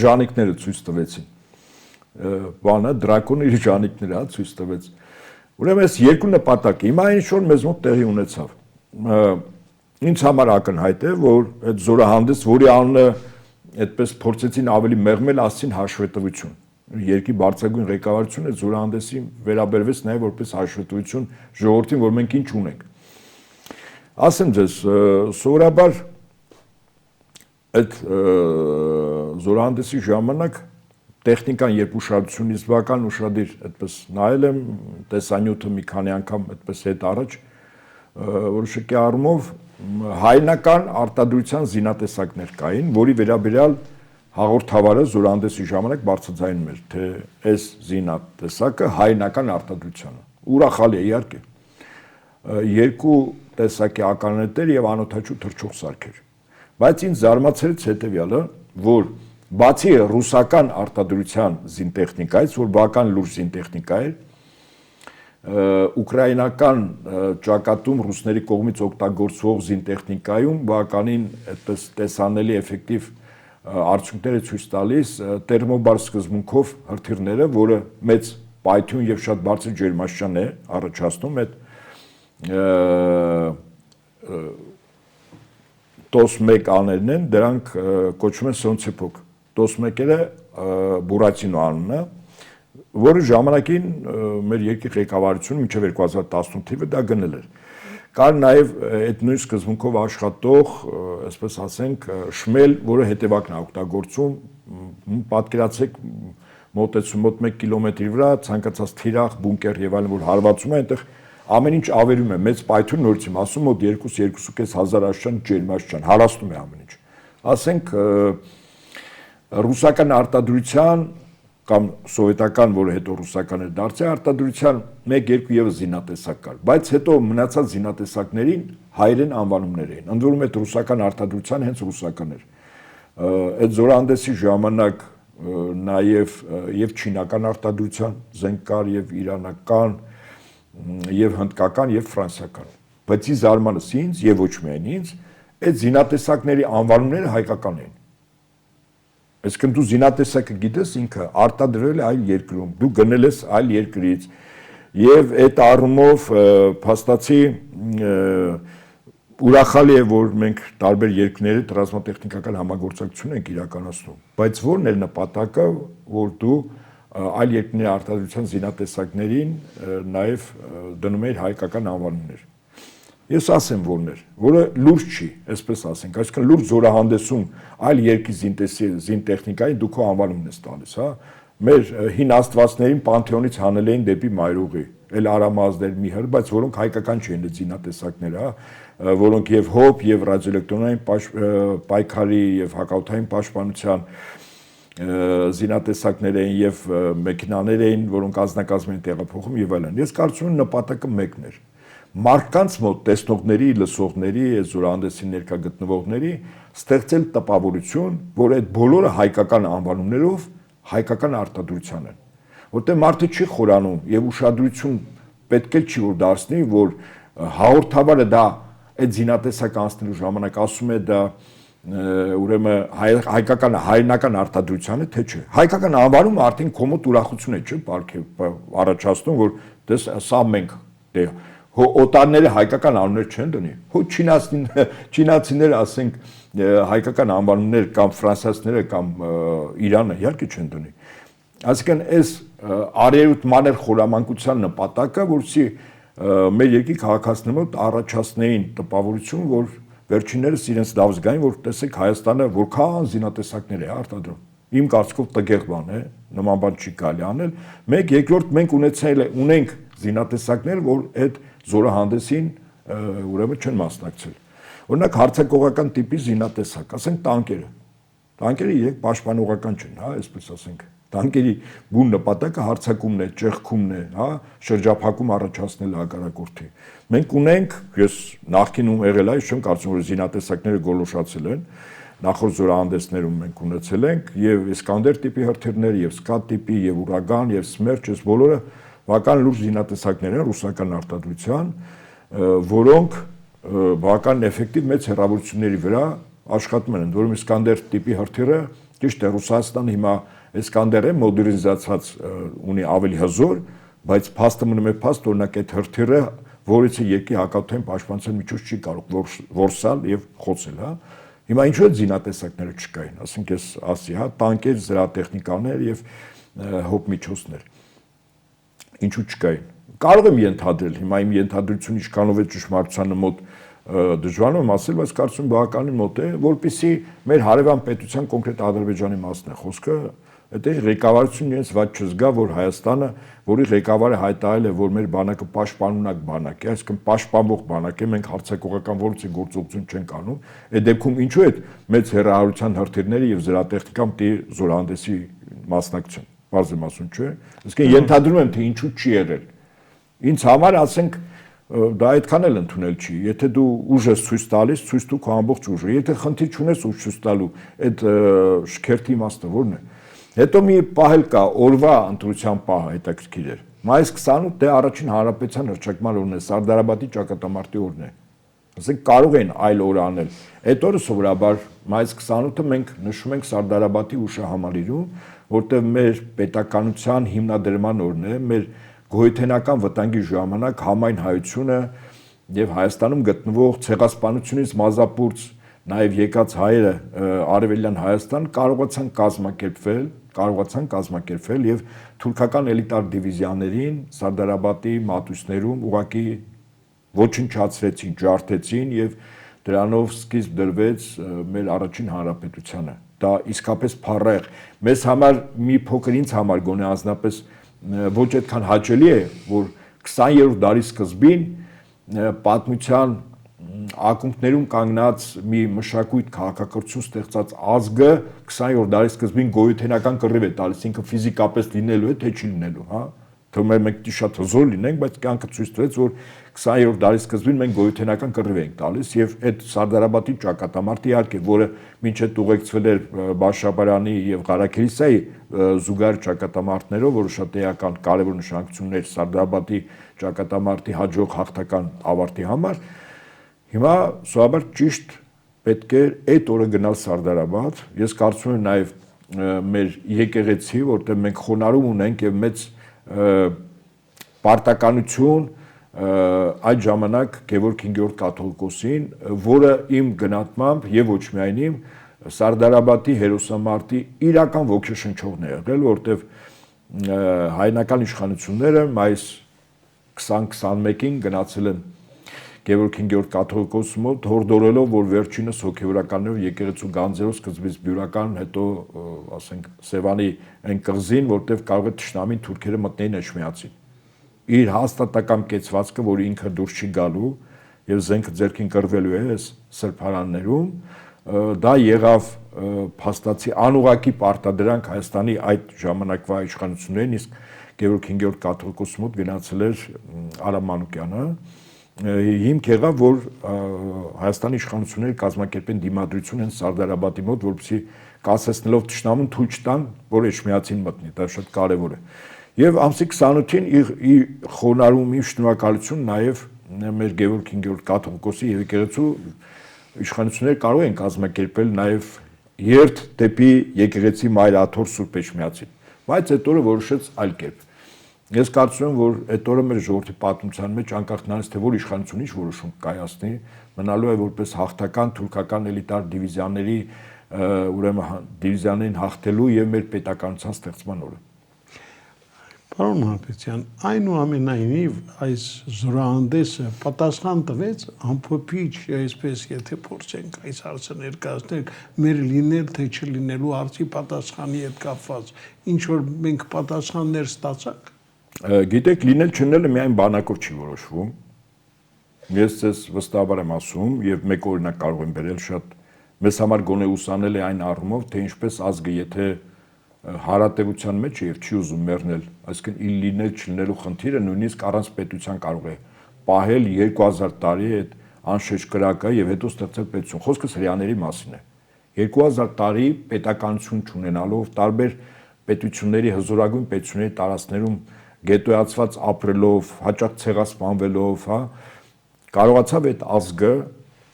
ժանիկները ցույց տվեցին։ Բանը դրակոնը իր ժանիկները ցույց տվեց։ Ուրեմն այս երկու նպատակը հիմա ինչ որ մեզ մոտ տեղի ունեցավ։ Ինձ համար ակնհայտ է, որ այդ զորահանդես, որի անունը այդպես փորձեցին ավելի մեղմել, ասցին հաշվետվություն։ Երկրի բարձրագույն ղեկավարությունը զորահանդեսի վերաբերվեց նաև որպես հաշվետվություն ժողովրդին, որ մենք ինչ ունենք։ Ասեմ ձեզ, սովորաբար այդ զորահանդեսի ժամանակ տեխնիկան երբ ուշադրությունից բական ուշադիր այդպես նայել եմ, տեսանյութը մի քանի անգամ այդպես հետ առաջ որոշակի առումով հայնական արտադրության զինատեսակներ կային, որի վերաբերյալ հաղորդավարը զորահանդեսի ժամանակ բարձրաձայնում էր, թե այս զինատեսակը հայնական արտադրության է։ Ուրախալի է իհարկե։ Երկու տեսակի ականանետեր եւ անօթաչու թռչող սարքեր։ Բայց ինձ զարմացրեց հետեւյալը, որ բացի ռուսական արտադրության զինտեխնիկայից, որ բավական լուրջ զինտեխնիկա էր, ուկրաինական ճակատում ռուսների կողմից օգտագործվող զինտեխնիկայում բավականին այդպես տեսանելի էֆեկտիվ արդյունքներ է ցույց տալիս տերմոբար սկզբունքով հրթիռները, որը մեծ պայթյուն եւ շատ բարձր ջերմաստիճան է առաջացնում այդ TOS-1 աներն են, դրանք կոչվում են Սոնցեպոկ։ TOS-1-ը Բուրատինո անունն է, որը ժամանակին մեր երկրի ղեկավարությունը մինչև 2018 թվականը դա գնել էր։ Կար նաև այդ նույն սկզբունքով աշխատող, այսպես ասենք, շմել, որը հետևակն է օգտագործում, պատկերացրեք մոտեցում մոտ 1 կիլոմետրի վրա ցանկացած թիրախ, բունկեր եւ այլն, որ հարվածում է, այնտեղ ամեն ինչ ավերում է, մեծ պայթյուն, նորից եմ ասում, մոտ 2-2.5 հազար աշճան ջերմաստիճան, հարաստում է ամեն ինչ։ Ասենք ռուսական արտադրության կամ սովետական, որը հետո ռուսական էր դարձել, արտադրության 1-2 եւս զինատեսակ կար, բայց հետո մնացած զինատեսակներին հայերեն անվանումներ էին։ Ընդ որում այդ ռուսական արտադրության հենց ռուսական էր։ Այդ զորահանդեսի ժամանակ նաև եւ չինական արտադրության զենք կար եւ իրանական եւ հնդկական եւ ֆրանսիական։ Բայց ի զարմանս ինձ եւ ոչ միայն ինձ, այդ զինատեսակների անվանումները հայկական են։ Այսինքն դու զինատեսակը գիտես ինքը արտադրվել է այլ երկրում, դու գնել ես այլ երկրից եւ այդ առումով փաստացի ուրախալի է, որ մենք տարբեր երկրների ռազմատեխնիկական համագործակցություն ենք իրականացնում, բայց որն է նպատակը, որ դու այլ երկրների արտադրության զինատեսակներին նաև դնում էր հայկական անվանումներ։ Ես ասեմ որն էր, որը լուրջ չի, այսպես ասենք, այսինքն լուրջ զորահանդեսում այլ երկրի զինտեխնիկայի դու քո անվանումն ես տալիս, հա։ Մեր հին աստվածներին պանթեոնից հանել էին դեպի Մայրուղի, էլ Արամազներ մի հր, բայց որոնք հայկական չէին այդ զինատեսակները, հա, որոնք եւ հոբ եւ ռադիոէլեկտրոնային պայքարի եւ հակաօդային պաշտպանության զինատեսակներ էին եւ մեքենաներ էին, որոնք անձնակազմ են տեղափոխում եւ այլն։ Ես կարծում եմ նպատակը մեկն էր։ Մարդկանց մոտ տեսնողների, լսողների, զորահանդեսի ներկա գտնվողների ստեղծել տպավորություն, որ այդ բոլորը հայկական անվանումներով հայկական արտադրության են։ Որտեղ մարդը չի խորանում եւ ուշադրություն պետք է չի որ դարձնի, որ հաղորդավարը դա այդ զինատեսակ անցնելու ժամանակ ասում է դա ուրեմն հայկական հայրենական արտադրության է, թե չէ։ Հայկական անվանումը արդեն կոմոդ ուրախություն է, չէ՞, առաջացնում, որ դες սա մենք դե օտարները հայկական անուններ չեն դնի։ Հո չինացիները, ասենք, հայկական անվանումներ կամ ֆրանսիացիները կամ Իրանը իհարկե չեն դնի։ Այսինքն այս արևոտ մանր խորամանկության նպատակը, որսի մեր երկրի քաղաքացիների մոտ առաջացնեին տպավորություն, որ վերջիններս իրենց լավ զգային, որ տեսեք Հայաստանը որքան զինատեսակներ է արտադրում։ Իմ կարծիքով տգեղ բան է, նման բան չի կարելի անել։ Մեկ երկրորդ մենք ունենք զինատեսակներ, որ այդ զորահանդեսին ուրեմն չեն մասնակցել։ Օրինակ հարձակողական տիպի զինատեսակ, ասենք տանկերը։ Տանկերը իրենք պաշտպանողական չեն, հա, այսպես ասենք։ Տանկերի բուն նպատակը հարձակումն է, ճեղքումն է, հա, շրջափակում առաջացնել հակառակորդի։ Մենք ունենք, ես նախկինում եղել այ, չեմ կարծում, որ զինատեսակները գոլոշացել են, նախորդ զորահանդեսներում մենք ունեցել ենք եւ Իսկանդեր տիպի հրթիռներ, եւ Սկադ տիպի, եւ Ուրագան, եւ Սմերջ, այս բոլորը բավական լուրջ զինատեսակներ են ռուսական արտադրության, որոնք բավական էֆեկտիվ մեծ հեռավորությունների վրա աշխատում են, որում Իսկանդեր տիպի հրթիռը ճիշտ է Ռուսաստանը հիմա Իսկանդերը մոդերնիզացած ունի ավելի հզոր, բայց փաստը մնում է փաստ, օրինակ այդ հրթիռը, որից երկի հակաօդային պաշտպանության միջոց չի կարող որսալ եւ խոցել, հա։ Հիմա ինչու է զինատեսակները չկային, ասենք ես ասի, հա, տանկեր, զրահտեխնիկաներ եւ հոբ միջոցներ։ Ինչու չկային։ Կարող եմ ենթադրել, հիմա իմ ենթադրությունը ինչքանով է ճշմարտությանը մոտ դժվար եմ ասել, բայց կարծում բավականին մոտ է, որպեսզի մեր հարևան պետության կոնկրետ Ադրբեջանի մասն է խոսքը, դա ղեկավարությունն իրենց ված չզգա, որ Հայաստանը, որի ղեկավարը հայտարարել է, որ մեր բանակը պաշտպանունակ բանակ է, այսինքն պաշտպանող բանակ է, մենք հարձակողական որևէ գործողություն չենք անում, այդ դեպքում ինչու է մեծ հեռահարության հրթիռների եւ զրահտեխնիկան պիտի զորահանդեսի մասնակցություն։ Բարձր եմ ասում, չէ՞։ Այսինքն ենթադրում եմ, թե ինչու չի եղել։ Ինձ համար, ասենք, դա այդքան էլ ընդունել չի։ Եթե դու ուժ ես ցույց տալիս, ցույց տու քո ամբողջ ուժը։ Եթե խնդիր չունես ուժ ցույց տալու, այդ շքերթի իմաստը ո՞րն է։ Հետո մի պահ էլ կա, օրվա ընտրության պահը հետաքրքիր էր։ Մայիս 28 դե առաջին հանրապետության հռչակման օրն է, Սարդարաբադի ճակատամարտի օրն է։ Ասենք կարող են այլ օր անել։ Այդ օրը սովորաբար մայիս 28-ը մենք նշում ենք Սարդարաբադի հուշահամալիրում, որտեղ մեր պետականության հիմնադրման օրն է, մեր գոյութենական վտանգի ժամանակ համայն հայությունը եւ Հայաստանում գտնվող ցեղասպանությունից մազապուրց նաեւ եկած հայերը Արևելյան Հայաստան կարողացան կազմակերպվել եւ թուրքական էլիտար դիվիզիաներին Սարդարաբադի մատույցներում ուղղակի ոչնչացրեցին, ջարդեցին եւ դրանով սկիզբ դրվեց մեր առաջին հանրապետությանը։ Դա իսկապես փառահեղ։ Մեզ համար մի փոքր ինձ համար գոնե անձնապես ոչ այդքան հաճելի է, որ 20-րդ դարի սկզբին պատմության ակունքներում կանգնած մի մշակույթ քաղաքակրթություն ստեղծած ազգը 20-րդ դարի սկզբին գոյութենական կռիվ է տալիս, ինքը ֆիզիկապես լինելու է, թե չի լինելու, հա։ Թվում է մենք շատ հզոր լինենք, բայց կյանքը ցույց տվեց, որ 20-րդ դարի սկզբին մենք գոյութենական կռիվ ենք տալիս եւ այդ Սարդարաբադի ճակատամարտը իհարկե, որը մինչեւ ուղեկցվել էր Բաշաբարանի եւ Ղարաքիլիսայի զուգահեռ ճակատամարտներով, որը շատ էական կարևոր նշանակություն ուներ Սարդարաբադի ճակատամարտի հաջող հաղթական ավարտի համար, հիմա սովորաբար ճիշտ պետք է այդ օրը գնալ Սարդարաբադ։ Ես կարծում եմ նաեւ մեր եկեղեցի, որտեղ մենք խոնարհում ունենք եւ մեծ պարտականություն այդ ժամանակ Գևորգ 5-րդ կաթողիկոսին, որը իմ գնահատմամբ եւ ոչ միայն իմ Սարդարաբադի հերոսամարտի իրական ոգեշնչողն է եղել, որտեղ հայնական իշխանությունները մայիս 20-21-ին գնացել են Գևորգ 5-րդ կաթողիկոսի մոտ, հորդորելով, որ վերջինս հոգեվորականներով եկեղեցու գանձերով սկզբից բյուրական, հետո ասենք Սևանի այն կղզին, որտեղ կարող է թշնամին թուրքերը մտնեին Էջմիածին։ Իր հաստատակամ կեցվածքը, որ ինքը դուրս չի գալու եւ զենքը ձեռքին կռվելու է այս սրբարաններում, դա եղավ փաստացի անուղակի պարտադրանք Հայաստանի այդ ժամանակվա իշխանություններին, իսկ Գևորգ 5-րդ կաթողիկոսի մոտ գնացել էր Արամ Մանուկյանը, հիմք եղավ, որ Հայաստանի իշխանությունները կազմակերպեն դիմադրություն են Սարդարաբադի մոտ, որպեսզի կասեցնելով թշնամուն թույլ չտան, որ Էջմիածին մտնի, դա շատ կարևոր է։ Եվ ամսի 28-ին իր խոնարհումի շնորհակալություն նաև մեր Գևորգ 5-րդ կաթողիկոսի եւ եկեղեցու իշխանությունները կարող են կազմակերպել նաև երթ դեպի եկեղեցի Մայր Աթոր Սուրբ Էջմիածին, բայց այդ օրը որոշեց այլ կերպ։ Ես կարծում եմ, որ այդ օրը մեր ժողովրդի պատմության մեջ անկախ նրանից թե որ իշխանություն ինչ որոշում կայացնի, մնալու է որպես հաղթական թուրքական էլիտար դիվիզիաների ուրեմն դիվիզիաներին հաղթելու եւ մեր պետականության ստեղծման օրը։ Պարոն Մարտիրոսյան, այնուամենայնիվ այս զորահանդեսը պատասխան տվեց ամփոփիչ, այսպես եթե փորձենք այս հարցը ներկայացնել, մեր լինել թե չլինելու հարցի պատասխանի հետ կապված, ինչ որ մենք պատասխաններ ստացանք։ Գիտեք, լինել չլինելը միայն բանակով չի որոշվում։ Ես ձեզ վստահաբար եմ ասում եւ մեկ օրինակ կարող եմ բերել շատ մեզ համար գոնե ուսանել է այն առումով, թե ինչպես ազգը եթե հարատեվության մեջ է եւ չի ուզում մեռնել, այսինքն լինել չլինելու խնդիրը նույնիսկ առանց պետության կարող է պահել 2000 տարի այդ անշեշկրակը եւ հետո ստեղծել պետություն։ Խոսքս հрьяաների մասին է։ 2000 տարի պետականություն չունենալով, տարբեր պետությունների հզորագույն պետությունների տարածքներում գետոյացված ապրելով, հաճախ ցեղասպանվելով, հա, կարողացավ այդ ազգը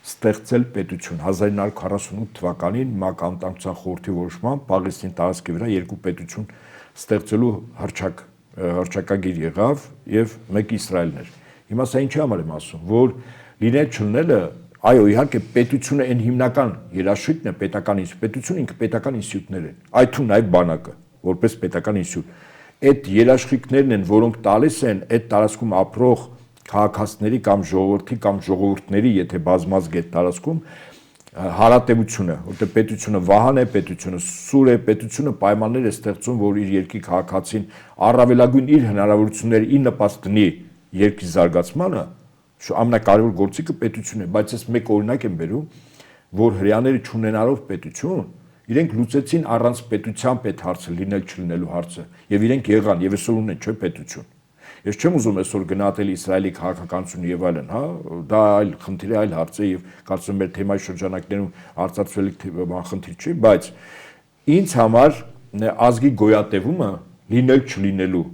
ստեղծել պետություն 1948 թվականին ՄԱԿ Անվտանգության խորհրդի որոշմամբ Պաղեստին տարածքի վրա երկու պետություն ստեղծելու հռչակագիր եղավ եւ մեկ Իսրայելն էր։ Հիմա սա ինչի համար եմ ասում, որ լինել չլինելը, այո, իհարկե պետությունը այն հիմնական երաշխիքն է, պետությունը ինքը պետական ինստիտուտներ են, այդ թվում նաեւ բանակը, որպես պետական ինստիտուտ։ Այդ երաշխիքներն են, որոնք տալիս են այդ տարածքում ապրող քաղաքացիների կամ ժողովրդի կամ ժողովուրդների, եթե բազմազգ է տարածքում հարատեվությունը, որտեղ պետությունը վահան է, պետությունը սուր է, պետությունը պայմաններ է ստեղծում, որ իր երկրի քաղաքացին առավելագույն իր հնարավորությունները ի նպաստ դնի երկրի զարգացմանը, ամենակարևոր գործիքը պետությունն է, բայց ես մեկ օրինակ եմ բերում, որ հрьяաները չունենալով պետություն, իրենք լուծեցին առանց պետությամբ այդ հարցը, լինել չլինելու հարցը, եւ իրենք եղան, եւ այսօր ունեն չէ պետություն։ Ես չեմ ուզում այսօր գնահատել Իսրայելի քաղաքականությունը եւ այլն, հա, դա այլ խնդիր է, այլ հարց է եւ կարծում եմ մեր թեմայի շրջանակներում արծարծվելիք խնդիր չի, բայց ինձ համար ազգի գոյատևումը լինել չլինելու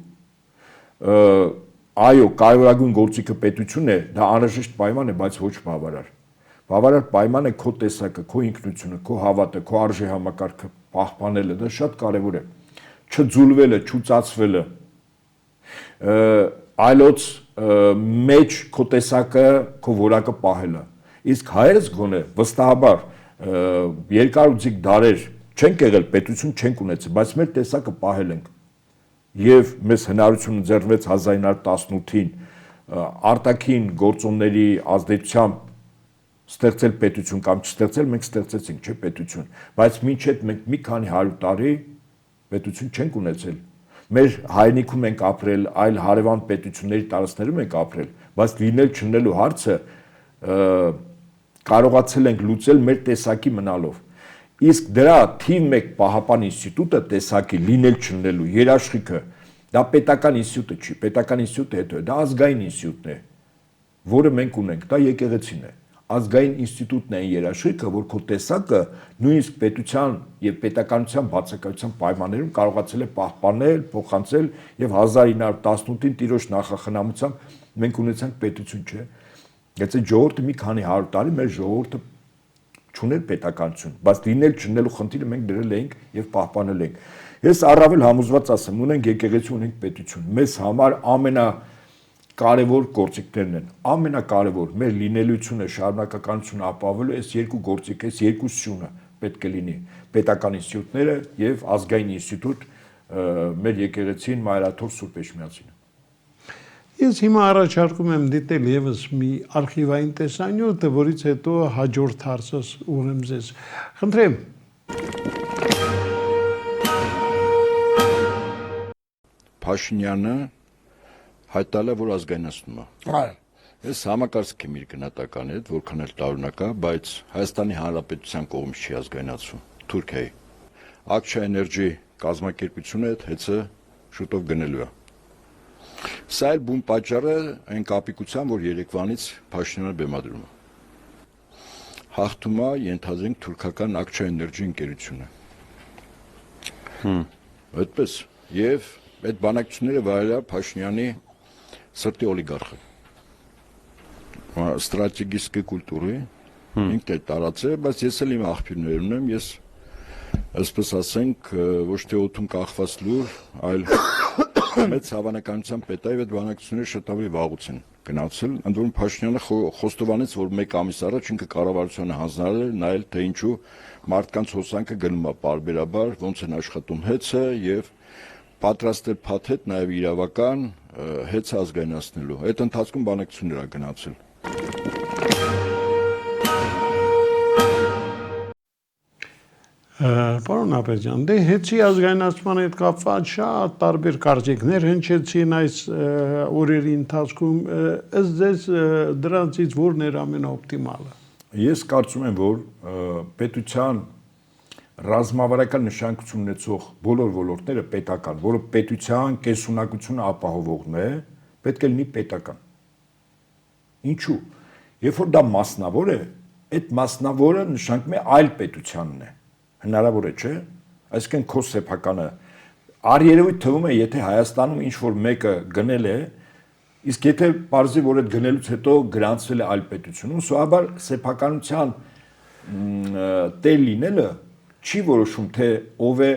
այո, կարևորագույն գործիքը պետությունն է, դա անհրաժեշտ պայման է, բայց ոչ բավարար։ Բավարար պայման է քո տեսակը, քո ինքնությունը, քո հավատը, քո արժեհամակարգը պահպանելը, դա շատ կարևոր է։ Չձուլվելը, չուծացվելը, այլոց մեջ քո տեսակը, քո որակը պահելը։ Իսկ հայերս գոնե վստահաբար երկարուձիգ դարեր չենք եղել, պետություն չենք ունեցել, բայց մեր տեսակը պահել ենք։ Եվ մեզ հնարություն ընձեռվեց 1918-ին արտաքին գործոնների ազդեցությամբ ստեղծել պետություն կամ չստեղծել, մենք ստեղծեցինք, չէ, պետություն, բայց մինչ այդ մենք մի քանի 100 տարի պետություն չենք ունեցել։ Մեր հայրենիքում ենք ապրել, այլ հարևան պետությունների տարածքներում ենք ապրել, բայց լինել չլինելու հարցը կարողացել ենք լուծել մեր տեսակի մնալով։ Իսկ դրա թիվ 1 պահապան ինստիտուտը տեսակի լինել չլինելու երաշխիքը, դա պետական ինստիտուտ չի, պետական ինստիտուտը հետո է, դա ազգային ինստիտուտն է, որը մենք ունենք, դա եկեղեցին է։ Ազգային ինստիտուտն է երաշխիքը, որ քո տեսակը նույնիսկ պետության եւ պետականության բացակայության պայմաններում կարողացել է պահպանել, փոխանցել եւ 1918-ին տիրոջ նախախնամությամբ մենք ունեցանք պետություն, չէ։ Եթե ժողովուրդը մի քանի 100 տարի մեր ժողովուրդը չուներ պետականություն, բայց լինել չնելու խնդիրը մենք դրել էինք եւ պահպանել ենք։ Ես առավել համոզված ասեմ, ունենք եկեղեցի, ունենք պետություն։ Մեզ համար ամենակարևոր գործիքներն են։ Ամենակարևոր մեր լինելությունը, շարունակականությունը ապահովելու այս երկու գործիք, այս երկու սյունը պետք է լինի։ Պետական ինստիտուտները եւ ազգային ինստիտուտ մեր եկեղեցին Մայրաթոր Սուրբ Էջմիածին։ Ես հիմա առաջարկում եմ դիտել եւս մի արխիվային տեսանյութ, որից հետո հաջորդ հարցս ուղղեմ ձեզ։ Խնդրեմ։ Փաշինյանը հայտարարել է, որ ազգայնացնում է։ Ես համակարծք եմ իր գնահատականի հետ, որքան էլ տարօրինակ է, բայց Հայաստանի Հանրապետության կողմից չի ազգայնացում, Թուրքիայի։ Ակչա էներգի կազմակերպությունը այդ հեծը շուտով գնելու է։ Սա էլ բուն պատճառը այն կապիկության, որ երեկվանից Փաշինյանը բեմադրում է։ Հաղթում է ենթադրենք թուրքական Ակչա էներգի ընկերությունը։ Այդպես եւ այդ բանակցությունները վարել է Փաշինյանի սրտի օլիգարխը։ Ստրատեգիստική կուլտուրի ինքն է տարածել, բայց ես էլ իմ աղբյուրներ ունեմ, ես այսպես ասենք ոչ թե օդում կախված լուր, այլ մեծ հավանականությամբ պետայով այդ բանակցությունները շատ ավելի վաղուց են գնացել, ընդ որում Փաշինյանը խոստովանեց, որ 1 ամիս առաջ ինքը կառավարությանը հանձնարարել էր նայել, թե ինչու մարդկանց հոսանքը գնում է պարբերաբար, ոնց են աշխատում հեծը եւ պատրաստել փաթեթ նաեւ իրավական հեծը ազգայնացնելու։ Այդ ընթացքում բանակցություններ ա գնացել։ Պարոն Աբեջյան, դե հեծի ազգայնացման հետ կապված շատ տարբեր կարծիքներ հնչեցին այս օրերի ընթացքում, ըստ ձեզ դրանցից որն էր ամենաօպտիմալը։ Ես կարծում եմ, որ պետության ռազմավարական նշանակություն ունեցող բոլոր ոլորտները պետական, որը պետության կենսունակությունը ապահովողն է, պետք է լինի պետական։ Ինչու՞։ Երբ որ դա մասնավոր է, այդ մասնավորը նշանակում է այլ պետությանն է։ Հնարավոր է, չէ՞։ Այսինքն քո սեփականը արիերևույթ թվում է, եթե Հայաստանում ինչ որ մեկը գնել է, իսկ եթե բարձի որ այդ գնելուց հետո գրանցվել է այլ պետությունում, սովորաբար սեփականության տեր լինելը չի որոշում, թե ով է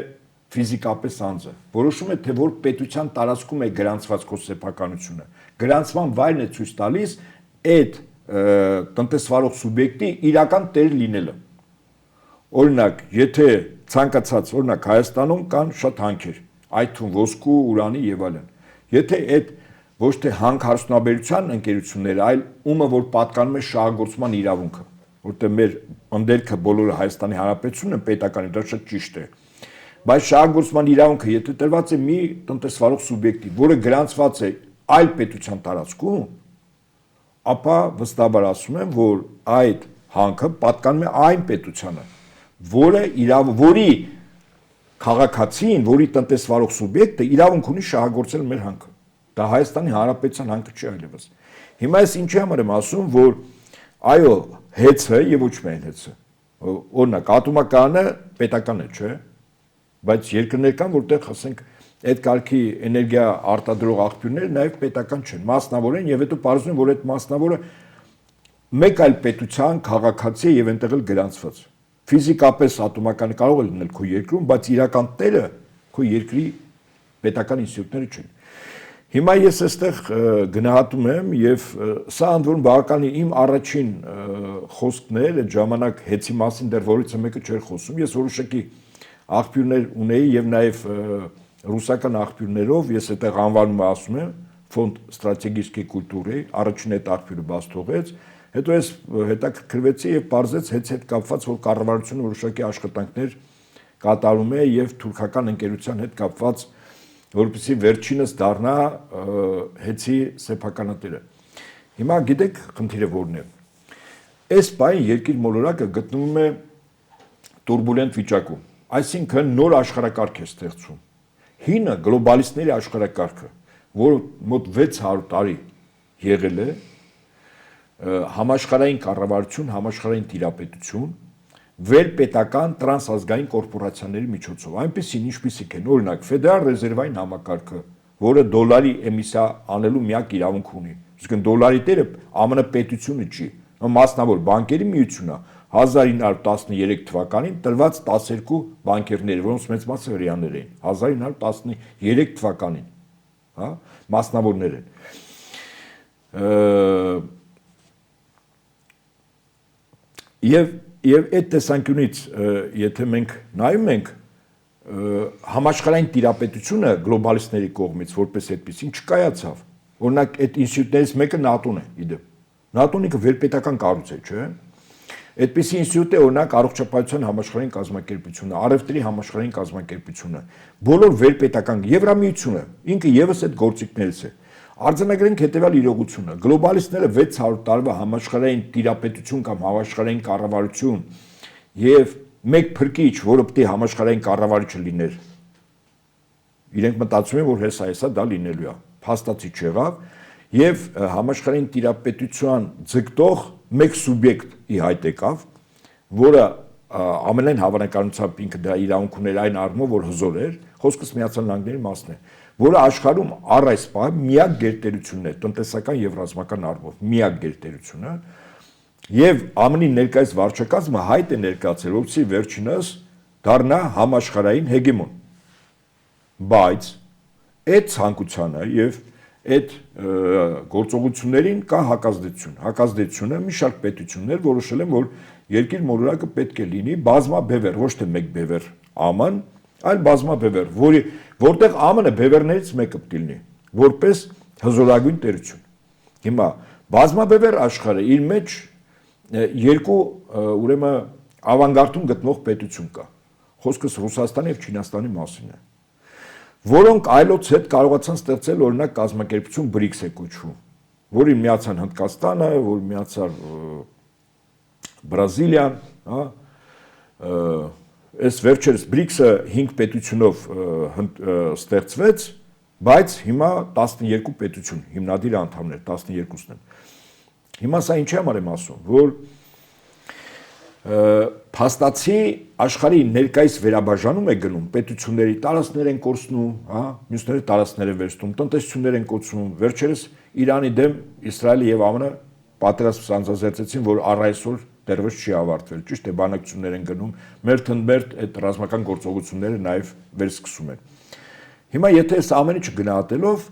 ֆիզիկապես անձը։ Որոշում է, թե որ պետության տարածքում է գրանցված քո սեփականությունը։ Գրանցման վայրն է ցույց տալիս այդ տնտեսվարող սուբյեկտի իրական տեր լինելը։ Օրինակ, եթե ցանկացած, օրինակ Հայաստանում կան շատ հանքեր, այդ թվում ոսկու, ուրանի եւ այլն։ Եթե այդ ոչ թե հանք հարսնաբերության ընկերությունները, այլ ումը որ պատկանում է շահագործման իրավունքը, որտեղ մեր ընդերքը բոլորը Հայաստանի Հանրապետությունն է պետական, դա շատ ճիշտ է։ Բայց շահագործման իրավունքը եթե տրված է մի տնտեսվարող սուբյեկտի, որը գրանցված է այլ պետության տարածքում, ապա վստահաբար ասում եմ, որ այդ հանքը պատկանում է այն պետությանը, որի քաղաքացին, որի տնտեսվարող սուբյեկտը իրավունք ունի շահագործել մեր հանքը։ Դա Հայաստանի Հանրապետության հանքը չի այլևս։ Հիմա ես ինչի համար եմ ասում, որ այո, հեծը եւ ոչ միայն հեծը։ Օրինակ, ատոմակայանը պետական է, չէ՞։ Բայց երկրներ կան, որտեղ ասենք այդ կարգի էներգիա արտադրող աղբյուրները նաև պետական չեն, մասնավոր են եւ հետո պարզվում որ այդ մասնավորը մեկ այլ պետության քաղաքացի է եւ այնտեղ էլ գրանցված։ Ֆիզիկապես ատոմականը կարող է լինել քո երկրում, բայց իրական տերը քո երկրի պետական ինստիտուտները չեն։ Հիմա ես այստեղ գնահատում եմ եւ սա ընդ որում բավականին իմ առաջին խոսքն էր, այդ ժամանակ հեծի մասին դեռ որից մեկը չէր խոսում։ Ես որոշակի աղբյուրներ ունեի եւ նաեւ ռուսական աղբյուրներով ես այդտեղ անվանումը ասում եմ ֆոնդ ստրատեգիչկի կուլտուրի, առաջին այդ աղբյուրը բաց թողեց, հետո ես հետաքրքրվեցի եւ բարձեց հետ կապված որ կառավարությունը որոշակի աշխատանքներ կատարում է եւ թուրքական ընկերության հետ կապված որպեսզի վերջինս դառնա հեծի սեփականատերը։ Հիմա գիտեք խնդիրը որն է։ Այս բան երկիր մոլորակը գտնվում է տուրբուլենտ վիճակում, այսինքն նոր աշխարհակարգ է ստեղծում։ Հինը գլոբալիստների աշխարհակարգը, որը մոտ 600 տարի եղել է, համաշխարհային կառավարություն, համաշխարհային տիրապետություն, վերպետական տրանսազգային կորպորացիաների միջոցով, այնպիսին ինչպիսիք են, օրինակ, ֆեդերալ ռեզերվային համակարգը, որը դոլարի էմիսիա անելու միակ իրավունք ունի։ Իսկ դոլարի տերը ԱՄՆ պետությունը չի, մասնավոր բանկերի միությունն է 1913 թվականին տրված 12 բանկերներ, որոնց մեծ մասը հրեաներ էին, 1913 թվականին, հա, մասնավորներ են։ Եվ այդ տեսանկյունից, եթե մենք նայում ենք, համաշխարհային տիրապետությունը գլոբալիստների կողմից որպես այդպեսին չկայացավ։ Օրինակ, այդ ինստիտուտներից մեկը ՆԱՏՕ-ն է, իդեպ։ ՆԱՏՕ-ն ինքը վերպետական կառույց է, չէ՞։ Այդպիսի ինստիտուտ է օրինակ առողջապահության համաշխարհային կազմակերպությունը, առևտրի համաշխարհային կազմակերպությունը, բոլոր վերպետական Եվրամիությունը, ինքը եւս այդ գործիքներից է։ Արձանագրենք հետեւյալ իրողությունը. գլոբալիստները 600 տարվա համաշխարհային տիրապետություն կամ համաշխարհային կառավարություն եւ մեկ փրկիչ, որը պետք է համաշխարհային կառավարիչը լիներ։ Իրենք մտածում են, որ հեսա դա լինելու է։ Փաստացի չեղավ եւ համաշխարհային տիրապետության ձգտող մեկ սուբյեկտ ի հայտ եկավ, որը ամենայն հավանականությամբ ինքը դա իրավունք ուներ այն առումով, որ հզոր էր, խոսքս Միացյալ Նահանգների մասն է, որը աշխարհում առ այս պահ միակ գերտերությունն է, տնտեսական եւ ռազմական առումով, միակ գերտերությունը, եւ ԱՄՆ-ի ներկայիս վարչակազմը հայտ է ներկայացել, որպեսզի վերջինս դառնա համաշխարհային հեգեմոն։ Բայց այդ ցանկությանը եւ այդ գործողություններին կա հակազդեցություն։ Հակազդեցությունը մի շարք պետություններ որոշել են, որ երկիր մոլորակը պետք է լինի բազմաբևեռ, ոչ թե մեկ բևեռ ԱՄՆ, այլ բազմաբևեռ, որտեղ ԱՄՆ-ը բևեռներից մեկը պետք է լինի, որպես հզորագույն տերություն։ Հիմա բազմաբևեռ աշխարհը իր մեջ երկու ուրեմն ավանգարդում գտնող պետություն կա։ Խոսքս Ռուսաստանի եւ Չինաստանի մասին է, որոնք այլոց հետ կարողացան ստեղծել օրինակ կազմակերպություն BRICS է կոչվում, որին միացան Հնդկաստանը, որ միացավ Բրազիլիան, հա, այս վերջերս BRICS-ը 5 պետությունով ստեղծվեց, բայց հիմա 12 պետություն, հիմնադիր անդամներ 12-ն են։ Հիմա սա ինչի համար եմ ասում, որ փաստացի աշխարհի ներկայիս վերաբաժանում է գնում, պետությունների տարածքներ են կորցնում, հա, մյուսների տարածքներ են վերցնում, տնտեսություններ են կորցնում, վերջերս Իրանի դեմ Իսրայելը եւ ԱՄՆ պատերազմ սանձազերծեցին, որ առ այսօր դեռևս չի ավարտվել, ճիշտ է, բանակցություններ են գնում, մերթ այդ ռազմական գործողությունները նաեւ վերսկսում են։ Հիմա եթե այս ամեն ինչը գնահատելով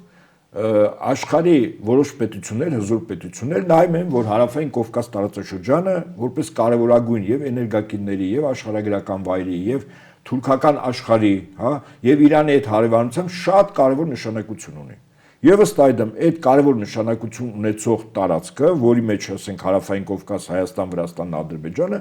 աշխարհի որոշ պետություններ, հզոր պետություններ նայում են, որ հարավային Կովկաս տարածաշրջանը որպես կարևորագույն եւ էներգակիրների եւ աշխարհագրական վայրի եւ թուրքական աշխարհի, հա, եւ Իրանի այդ հարևանությամբ շատ կարևոր նշանակություն ունի։ Եվ ըստ այդմ այդ կարևոր նշանակություն ունեցող տարածքը, որի մեջ ասենք հարավային Կովկաս, Հայաստան, Վրաստանն, Ադրբեջանը,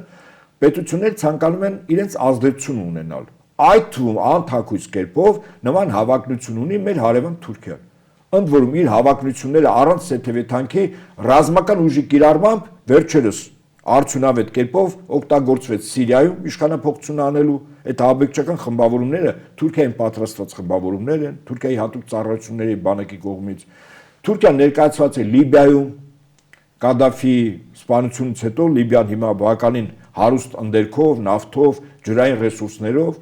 պետություններ ցանկանում են իրենց ազդեցություն ունենալ։ Այդ թվում անթակույց կերպով նման հավակնություն ունի մեր հարևան Թուրքիան։ Ընդ որում իր հավակնությունները առանց սեթևեթանքի ռազմական ուժի կիրառմամբ վերջերս արդյունավետ կերպով օգտագործվեց Սիրիայում իշխանապողություն անելու այդ ահաբեկչական խմբավորումները Թուրքիային պատրաստված խմբավորումներ են, Թուրքիայի հատուկ ծառայությունների բանակի կողմից։ Թուրքիան ներկայացված է Լիբիայում, Կադաֆի սպանությունից հետո Լիբիան հիմա բավականին հարուստ ընդերքով, նավթով, ջրային ռեսուրսներով,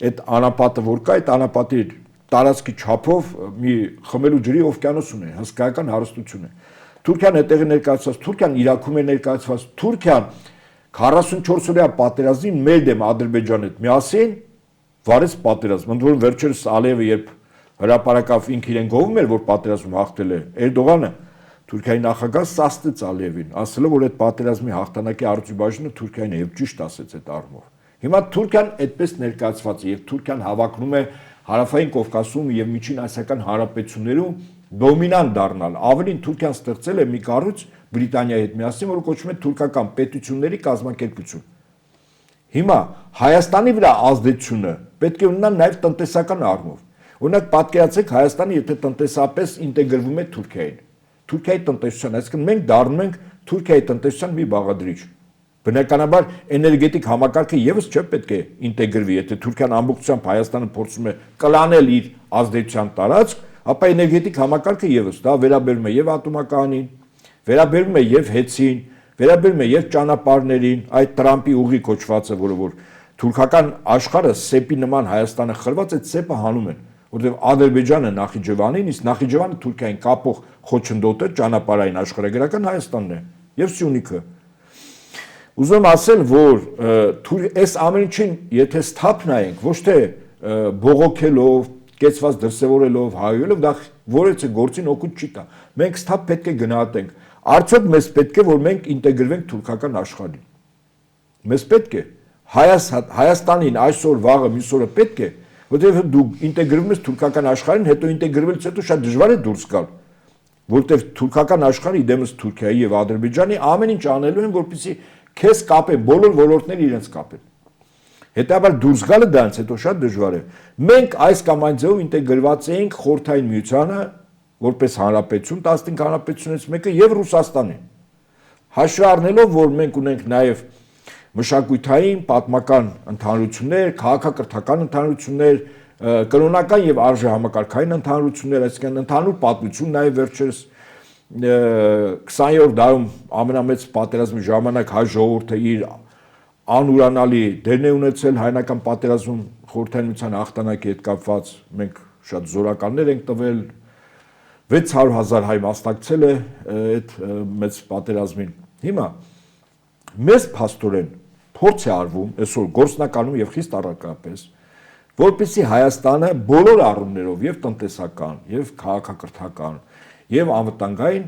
այդ անապատը որ կա, այդ անապատի տարածքի չափով մի խմելու ջրի օվկիանոս ունի, հսկայական հարստություն է։ Թուրքիան այդտեղի ներկայացված, Թուրքիան Իրաքում է ներկայացված, Թուրքիան 44-օրյա պատերազմին մեր դեմ Ադրբեջանի հետ միասին վարեց պատերազմ։ Ընդ որում վերջերս Ալիևը երբ հրապարակավ ինքը իրեն գովում էր, որ պատերազմում հաղթել է, Էրդողանը Թուրքիայի նախագահ սաստեց Ալիևին, ասելով, որ այդ պատերազմի հաղթանակի արդյունաբաժինը Թուրքիային է եւ ճիշտ ասեց այդ առումով։ Հիմա Թուրքիան այդպես ներկայացված է եւ Թուրքիան հավակնում է Հարավային Կովկասում եւ Միջին Ասիական հանրապետություններում դոմինանտ դառնալ։ Ավելին Թուրքիան ստեղծել է մի կառույց Բրիտանիայի հետ միասին, որը կոչվում է Թուրքական պետությունների կազմակերպություն։ Հիմա Հայաստանի վրա ազդեցությունը պետք է ունենա նաեւ տնտեսական առումով։ Օրինակ պատկերացրեք Հայաստանը եթե տնտեսապես ինտեգրվում է Թուրքիային։ Թուրքիայի տնտեսության, այսինքն մենք դառնում ենք Թուրքիայի տնտեսության մի բաղադրիչ։ Բնականաբար էներգետիկ համակարգը եւս չէ պետք է ինտեգրվի, եթե Թուրքիան ամբողջությամբ Հայաստանը փորձում է կլանել իր ազդեցության տարածք, ապա էներգետիկ համակարգը եւս դա վերաբերում է եւ ատոմականին, վերաբերում է եւ հեցին, վերաբերում է եւ ճանապարհներին, այդ Տրամպի ուղի կոչվածը, որը որ թուրքական աշխարհը սեպի նման Հայաստանը խրված, այդ սեպը հանում են, որտեղ Ադրբեջանը Նախիջևանին, իսկ Նախիջևանը Թուրքիային կապող խոչընդոտը ճանապարհային աշխարհագրական Հայաստանն է եւ Սյունիքը։ Ուզում ասել, որ այս ամեն ինչին եթե սթափ նայենք, ոչ թե բողոքելով, կեցված դրսևորելով, հայերով, դա որևէ գործին օգուտ չի տա։ Մենք սթափ պետք է գնահատենք։ Արդյոք մեզ պետք է, որ մենք ինտեգրվենք թուրքական աշխարհին։ Մեզ պետք է Հայաստանին այսօր վաղը մյուս օրը պետք է, որտեղ դու ինտեգրվում ես թուրքական աշխարհին, հետո ինտեգրվելուց հետո շատ դժվար է դուրս գալ, որտեղ թուրքական աշխարհը իդեմս Թուրքիայի եւ Ադրբեջանի ամեն ինչ անելու են, որպեսզի քեզ կապեն, բոլոր ոլորտները իրենց կապեն։ Հետաբար դուրս գալը դրանց հետո շատ դժվար է։ Մենք այս կամ այն ձևով ինտեգրված էինք Խորհրդային Միությանը, որպես հանրապետություն, 15 հանրապետությունից մեկը եւ Ռուսաստանին։ Հաշվի առնելով, որ մենք ունենք նաեւ մշակութային, պատմական ընդհանրություններ, քաղաքակրթական ընդհանրություններ, կրոնական եւ արժեհամակարգային ընդհանրություններ, այսինքն ընդհանուր պատմություն նաեւ վերջերս 20-րդ դարում ամենամեծ պատերազմի ժամանակ հայ ժողովուրդը իր անուրանալի դերն է ունեցել հայնական պատերազմում Խորհրդային Միության հաղթանակի հետ կապված, մենք շատ զորականներ ենք տվել, 600,000 հայ մասնակցել է այդ մեծ պատերազմին։ Հիմա մեզ փաստորեն փորձ է արվում այսօր գործնականում եւ խիստ առարկապես, որպեսզի Հայաստանը բոլոր առումներով եւ տնտեսական, եւ քաղաքակրթական, եւ անվտանգային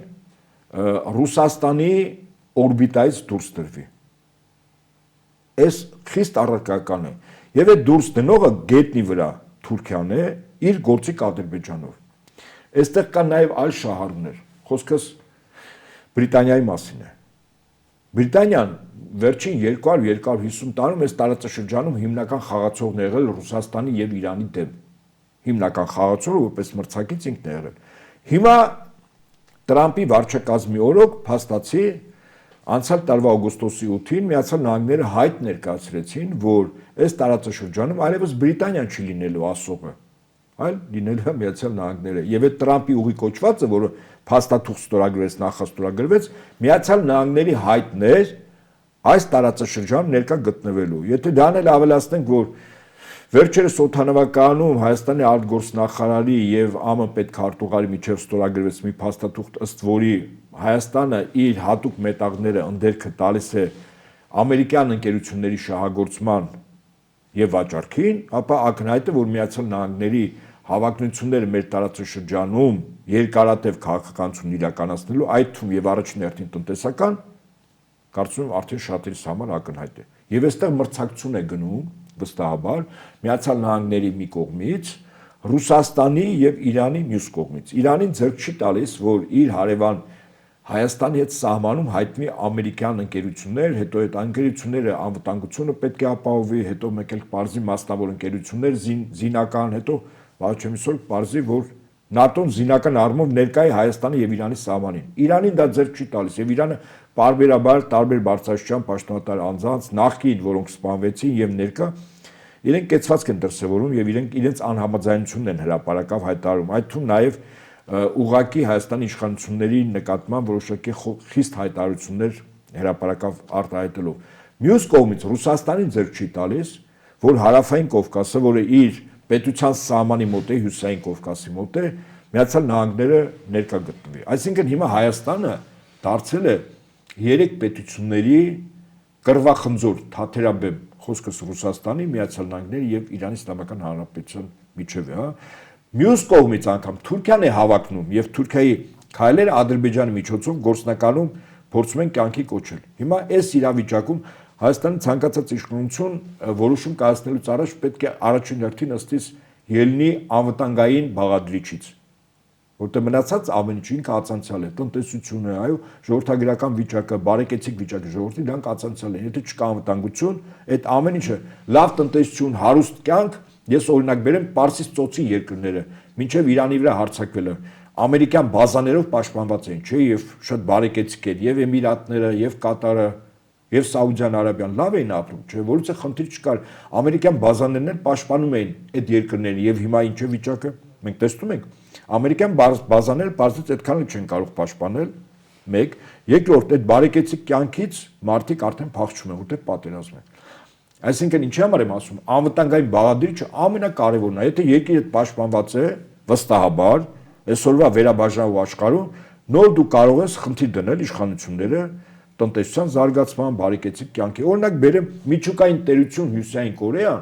Ռուսաստանի օրբիտայից դուրս դրվի։ Այս խիստ առարկական է։ Եվ այդ դուրս դնողը գետնի վրա Թուրքիան է իր գործիք Ադրբեջանով։ Այստեղ կան նաեւ այլ շահառուներ։ Խոսքս Բրիտանիայի մասին է։ Բրիտանիան վերջին 200-250 տարում այս տարածաշրջանում հիմնական խաղացողն է եղել Ռուսաստանի եւ Իրանի դեմ։ Հիմնական խաղացողը որպես մրցակից ինքն է եղել։ Հիմա Տրամպի վարչակազմի օրոք փաստացի անցյալ տարվա օգոստոսի 8-ին Միացյալ Նահանգները հայտ ներկայացրեցին, որ այս տարածաշրջանում այլևս Բրիտանիան չի լինելու ասողը, այլ լինելու է Միացյալ Նահանգները։ Եվ այդ Տրամպի ուղի կոչվածը, որը փաստաթուղթ ստորագրվեց, նախաստորագրվեց, Միացյալ Նահանգների հայտն էր այս տարածաշրջանում ներկա գտնվելու։ Եթե դրան էլ ավելացնենք, որ վերջերս օդանավակայանում Հայաստանի արտգործնախարարի եւ ԱՄ պետքարտուղարի միջև ստորագրվեց մի փաստաթուղթ, ըստ որի Հայաստանը իր հատուկ մետաղները ընդերքը տալիս է ամերիկյան ընկերությունների շահագործման եւ վաճառքին, ապա ակնհայտ է, որ Միացյալ Նահանգների հավակնությունները մեր տարածաշրջանում երկարատև քաղաքականություն իրականացնելու, այդ թվում եւ առաջին հերթին տնտեսական, կարծում եմ արդեն շատերիս համար ակնհայտ է։ Եվ այստեղ մրցակցություն է գնում վստահաբար Միացյալ Նահանգների մի կողմից, Ռուսաստանի եւ Իրանի մյուս կողմից։ Իրանին ձեռք չի տալիս, որ իր հարևան Հայաստանի հետ սահմանում հայտնվի ամերիկյան ընկերություններ, հետո այդ ընկերությունները անվտանգությունը պետք է ապահովի, հետո մեկ էլ բարձի մասնավոր ընկերություններ զինական, հետո բացչեմիսոր բարձի, որ ՆԱՏՕ-ն զինական առումով ներկա է Հայաստանի եւ Իրանի սահմանին։ Իրանին դա ձեռք չի տալիս եւ Իրանը բարբերաբար տարբեր բարձրաստիճան պաշտոնատար անձանց նախկին, որոնք սպանվեցին եւ ներկա, իրենք կեցվածք են դրսևորում եւ իրենց անհամաձայնությունն են հրապարակավ հայտարարում։ Այդ թվում նաեւ ուղղակի Հայաստանի իշխանությունների նկատմամբ որոշակի խիստ հայտարարություններ հրապարակավ արտահայտելով։ Մյուս կողմից Ռուսաստանին ձեռք չի տալիս, որ հարավային Կովկասը, որը իր պետության սահմանի մոտ է, Հյուսիսային Կովկասի մոտ է, Միացյալ Նահանգները ներկա գտնվի։ Այսինքն հիմա Հայաստանը դարձել է 3 պետությունների կռվախնձոր թաթերաբեմ, խոսքս Ռուսաստանի, Միացյալ Նահանգների եւ Իրանի Իսլամական Հանրապետության միջև է, հա։ Մյուս կողմից անգամ Թուրքիան է հավակնում եւ Թուրքիայի քայլերը Ադրբեջանի միջոցով գործնականում փորձում են կյանքի կոչել։ Հիմա այս իրավիճակում Հայաստանի ցանկացած իշխանություն որոշում կայացնելուց առաջ պետք է առաջին հերթին ըստիս ելնի անվտանգային բաղադրիչից, որտեղ մնացած ամեն ինչ ինքը ացանցիալ է, տնտեսությունը, այո, ժողովրդագրական վիճակը, բարեկեցիկ վիճակը ժողովրդի դրանք ացանցիալ են։ Եթե չկա անվտանգություն, այդ ամեն ինչը լավ տնտեսություն, հարուստ կյանք, ես օրինակ բերեմ Պարսից ծոցի երկրները, մինչև Իրանի վրա հարձակվելը ամերիկյան բազաներով պաշտպանված էին, չէ, եւ շատ բարեկեցիկ էր, եւ Էմիրատները, եւ Կատարը, եւ Սաուդյան Արաբիան լավ էին ապրում, չէ, որից է խնդիր չկար։ Ամերիկյան բազաներն էլ պաշտպանում էին այդ երկրներին եւ հիմա ինչ է վիճակը։ Մենք տեսնում ենք, ամերիկյան բազաները բարձրից այդքան էլ չեն կարող պաշտպանել, մեկ, երկրորդ այդ բարեկեցիկ կյանքից մարդիկ արդեն փախչում են, որտեղ պատերազմ է։ Այսինքն ինչի համար եմ ասում, անվտանգային բաղադրիչը ամենակարևորն է, եթե երկիրը պաշտպանված է, վստահաբար, այսօրվա վերաբաժանող աշխարհում նոր դու կարող ես խնդիր դնել իշխանությունները տնտեսության զարգացման, բարեկեցիկ կյանքի։ Օրինակ բերեմ միջուկային տերություն Հյուսիսային Կորեան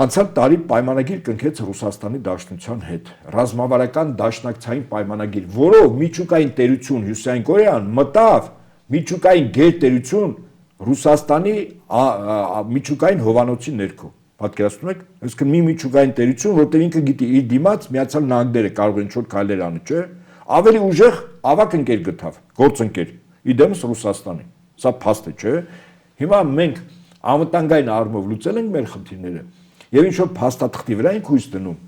անցյալ տարի պայմանագիր կնքեց Ռուսաստանի Դաշնության հետ, ռազմավարական դաշնակցային պայմանագիր, որով միջուկային տերություն Հյուսիսային Կորեան մտավ միջուկային գերտերություն Ռուսաստանի միջուկային հովանոցի ներքո։ Պատկերացնում եք, այսինքն մի միջուկային տերություն, որտեղ ինքը գիտի իր դիմաց Միացյալ Նահանգները կարող են ինչ-որ քայլեր անել, չէ՞։ Ավելի ուժեղ ավակ ընկեր գտավ, գործընկեր, իդեմս Ռուսաստանի։ Սա փաստ է, չէ՞։ Հիմա մենք անվտանգային առումով լուծել ենք մեր խնդիրները եւ ինչ որ փաստաթղթի վրա ենք հույս դնում,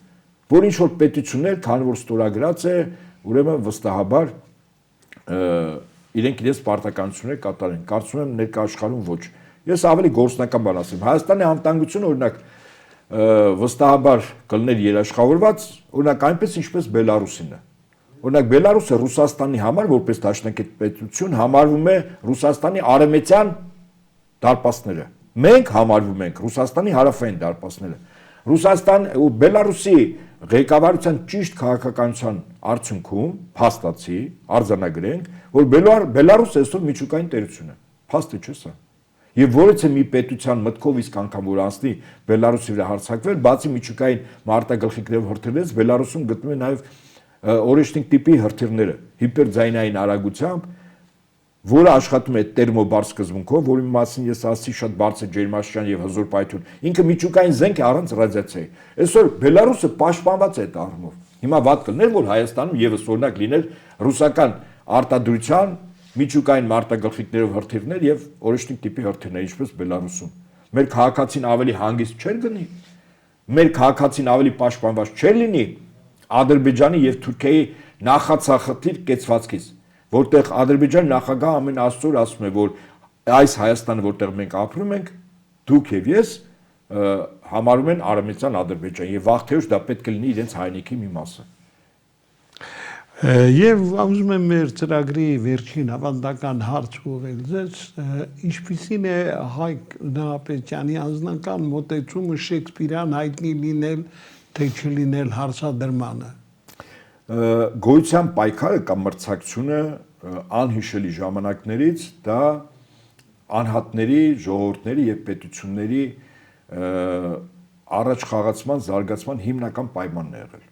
որ ինչ որ պետություններ, քանի որ ստորագրած է, ուրեմն վստահաբար իրենք իրենց պարտականությունները կատարեն։ Կարծում եմ ներկա աշխարհում ոչ։ Ես ավելի գործնական բան ասեմ։ Հայաստանի անվտանգությունը օրինակ վստահաբար կլներ երաշխավորված, օրինակ այնպես ինչպես Բելարուսինը։ Օրինակ Բելարուսը Ռուսաստանի համար որպես դաշնակետ պետություն համարվում է Ռուսաստանի արևմտյան դարպասները։ Մենք համարվում ենք Ռուսաստանի հարավային դարպասները։ Ռուսաստան ու Բելարուսի ղեկավարության ճիշտ քաղաքականության արդյունքում փաստացի արձանագրենք, որ Բելարուսը այսօր միջուկային տերություն է։ Փաստ է, չէ՞ սա։ Եվ որից է մի պետության մտքով իսկ անգամ որ անցնի Բելարուսի վրա հարձակվել, բացի միջուկային մարտագլխիկներով հրթիռներից, Բելարուսում գտնվում է նաև օրեշտինգ տիպի հրթիռները, հիպերձայնային արագությամբ, որը աշխատում է տերմոբար սկզբունքով, որի մասին ես ասացի շատ բարձր ջերմաստիճան եւ հզոր պայթյուն։ Ինքը միջուկային զենք է առանց ռադիացիայի։ Այսօր Բելարուսը պաշտպանված է այդ առումով։ Հիմա վատ կլներ, որ Հայաստանում եւս օրինակ լիներ ռուսական արտադրության միջուկային մարտագլխիկներով հրթիռներ եւ օրեշտինգ տիպի հրթիռներ, ինչպես Բելարուսում։ Մեր քաղաքացին ավելի հանգիստ չէր գնի։ Մեր քաղաքացին ավելի պաշտպանված չէր լինի Ադրբեջանի եւ Թուրքիայի նախացախտիր կեցվածքից, որտեղ Ադրբեջանի նախագահը ամեն աստծոր ասում է, որ այս Հայաստանը, որտեղ մենք ապրում ենք, դուք եւ ես համարում են արևմտյան Ադրբեջան եւ վաղ-թե ուշ դա պետք է լինի իրենց հայրենիքի մի մասը։ Եվ ուզում եմ մեր ծրագրի վերջին ավանդական հարց ուղղել ձեզ, ինչպիսին է Հայկ Նահապետյանի անձնական մոտեցումը Շեքսպիրյան հայտնի լինել, թե չլինել հարցադրմանը։ Գոյության պայքարը կամ մրցակցությունը անհիշելի ժամանակներից դա անհատների, ժողովուրդների եւ պետությունների առաջ խաղացման, զարգացման հիմնական պայմանն է եղել։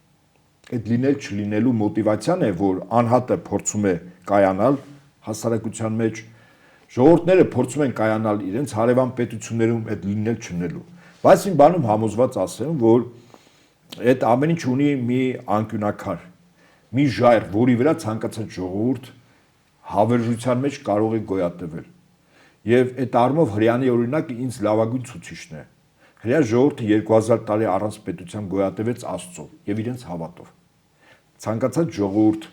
Այդ լինել չլինելու մոտիվացիան է, որ անհատը փորձում է կայանալ հասարակության մեջ, ժողովուրդները փորձում են կայանալ իրենց հարևան պետություններում այդ լինել չլինելու։ Բայց իմ բանում համոզված ասեմ, որ այդ ամեն ինչ ունի մի անկյունակար, մի ժայռ, որի վրա ցանկացած ժողովուրդ հավերժության մեջ կարող է գոյատևել։ Եվ այդ առումով հрьяանի օրինակը ինձ լավագույն ցուցիչն է։ Հрья ժողովուրդը 2000 տարի առանց պետության գոյատևեց Աստծո եւ իրենց հավատով։ Ցանկացած ժողովուրդ,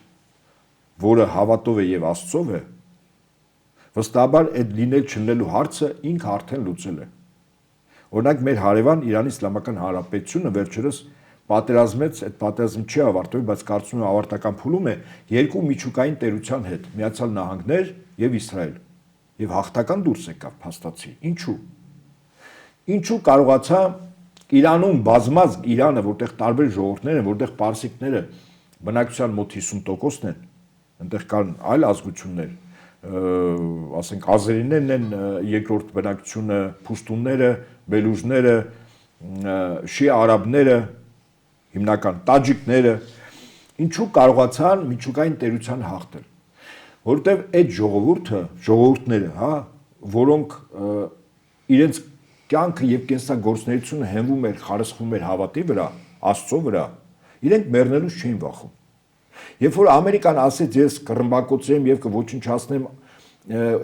որը հավատով է եւ Աստծով է, վստահաբար այդ լինել չլինելու հարցը ինքը արդեն լուծել է։ Օրինակ մեր հարևան Իրանի Իսլամական Հանրապետությունը վերջերս պատերազմեց, այդ պատերազմը չի ավարտվել, բայց կարծում եմ ավարտական փուլում է երկու միջուկային տերության հետ, Միացյալ Նահանգներ եւ Իսրայել։ Եվ հաղթական դուրս եկավ փաստացի։ Ինչու կարողացա Իրանում բազմած Իրանը, որտեղ տարբեր ժողովուրդներ են, որտեղ պարսիկները բնակչության մոտ 50%-ն են, այնտեղ կան այլ ազգություններ, ասենք ազերիներն են երկրորդ բնակչությունը, փուշտունները, բելուժները, շիա արաբները, հիմնական տաջիկները, ինչու կարողացան միջուկային տերության հաղթել, որտեղ այդ ժողովուրդները, հա, որոնք իրենց կյանքը եւ կենսագործունեությունը հենվում էր, խարսխվում էր հավատի վրա, Աստծո վրա, իրենք մեռնելուց չէին վախում։ Երբ որ Ամերիկան ասեց ես կռմբակոծեմ եւ կոչնչացնեմ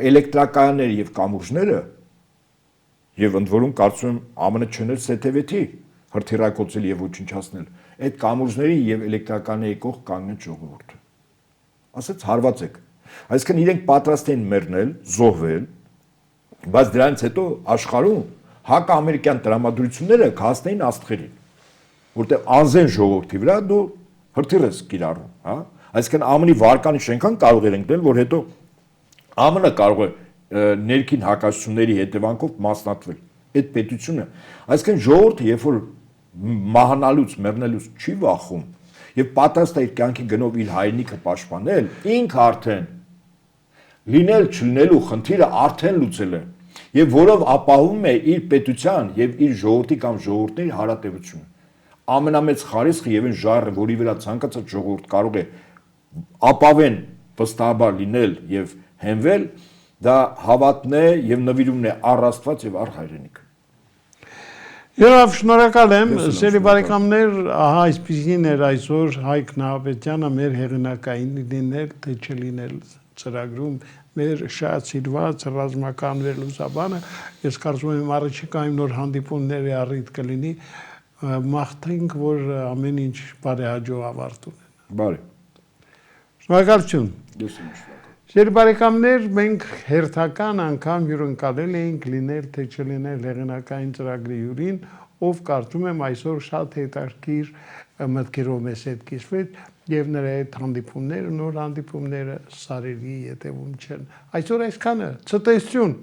էլեկտրակայանները եւ կամուրջները, եւ ընդ որում կարծում եմ ԱՄՆ չներ սեթևեթի հրթիռակոծել եւ ոչնչացնել, այդ կամուրջների եւ էլեկտրականների կողք կանգնեց ժողովուրդը։ Ասեց հարվածեք։ Այսինքն իրենք պատրաստ են մեռնել, զոհվել, բայց դրանից հետո աշխարհում հակաամերիկյան տրամադրությունները կհասնեին աստղերին, որտեղ անզեն ժողովրդի վրա դու հրթիռ ես կիրառում, հա? Այսինքն ԱՄՆ-ի վարկանիշ այնքան կարող էր ընկնել, որ հետո ԱՄՆ կարող է ներքին հակասությունների հետևանքով մասնատվել այդ պետությունը։ Այսինքն ժողովուրդը, երբ որ մահանալուց, մեռնելուց չի վախում եւ պատրաստ է իր կյանքի գնով իր հայրենիքը պաշտպանել, ինքը արդեն լինել չլինելու խնդիրը արդեն լուծել է եւ որով ապահովում է իր պետության եւ իր ժողովրդի կամ ժողովուրդների հարատեվությունը։ Ամենամեծ խարիսխը եւ այն ժառը, որի վրա ցանկացած ժողովուրդ կարող է ապավեն վստահաբար լինել եւ հենվել, դա հավատն է եւ նվիրումն է առ Աստված եւ առ հայրենիք։ Եվ շնորհակալ եմ, սիրելի բարեկամներ, ահա այսպեսին էր այսօր Հայկ Նահապետյանը մեր հեղինակային լինել, թե չլինել ծրագրում մեր շատ սիրված ռազմական վերլուծաբանը, ես կարծում եմ առաջիկայում նոր հանդիպումների առիթ կլինի, մաղթենք, որ ամեն ինչ բարեհաջող ավարտ ունենա։ Բարի։ Շնորհակալություն։ Ես եմ շնորհակալ։ Սիրելի բարեկամներ, մենք հերթական անգամ հյուրընկալել էինք լինել թե չլինել հեղինակային ծրագրի հյուրին, ով կարծում եմ այսօր շատ հետաքրքիր մտքերով մեզ հետ կիսվեց եւ նրա այդ հանդիպումները, նոր հանդիպումները սարերի ետևում չեն։ Այսօր այսքանը, ցտեսություն։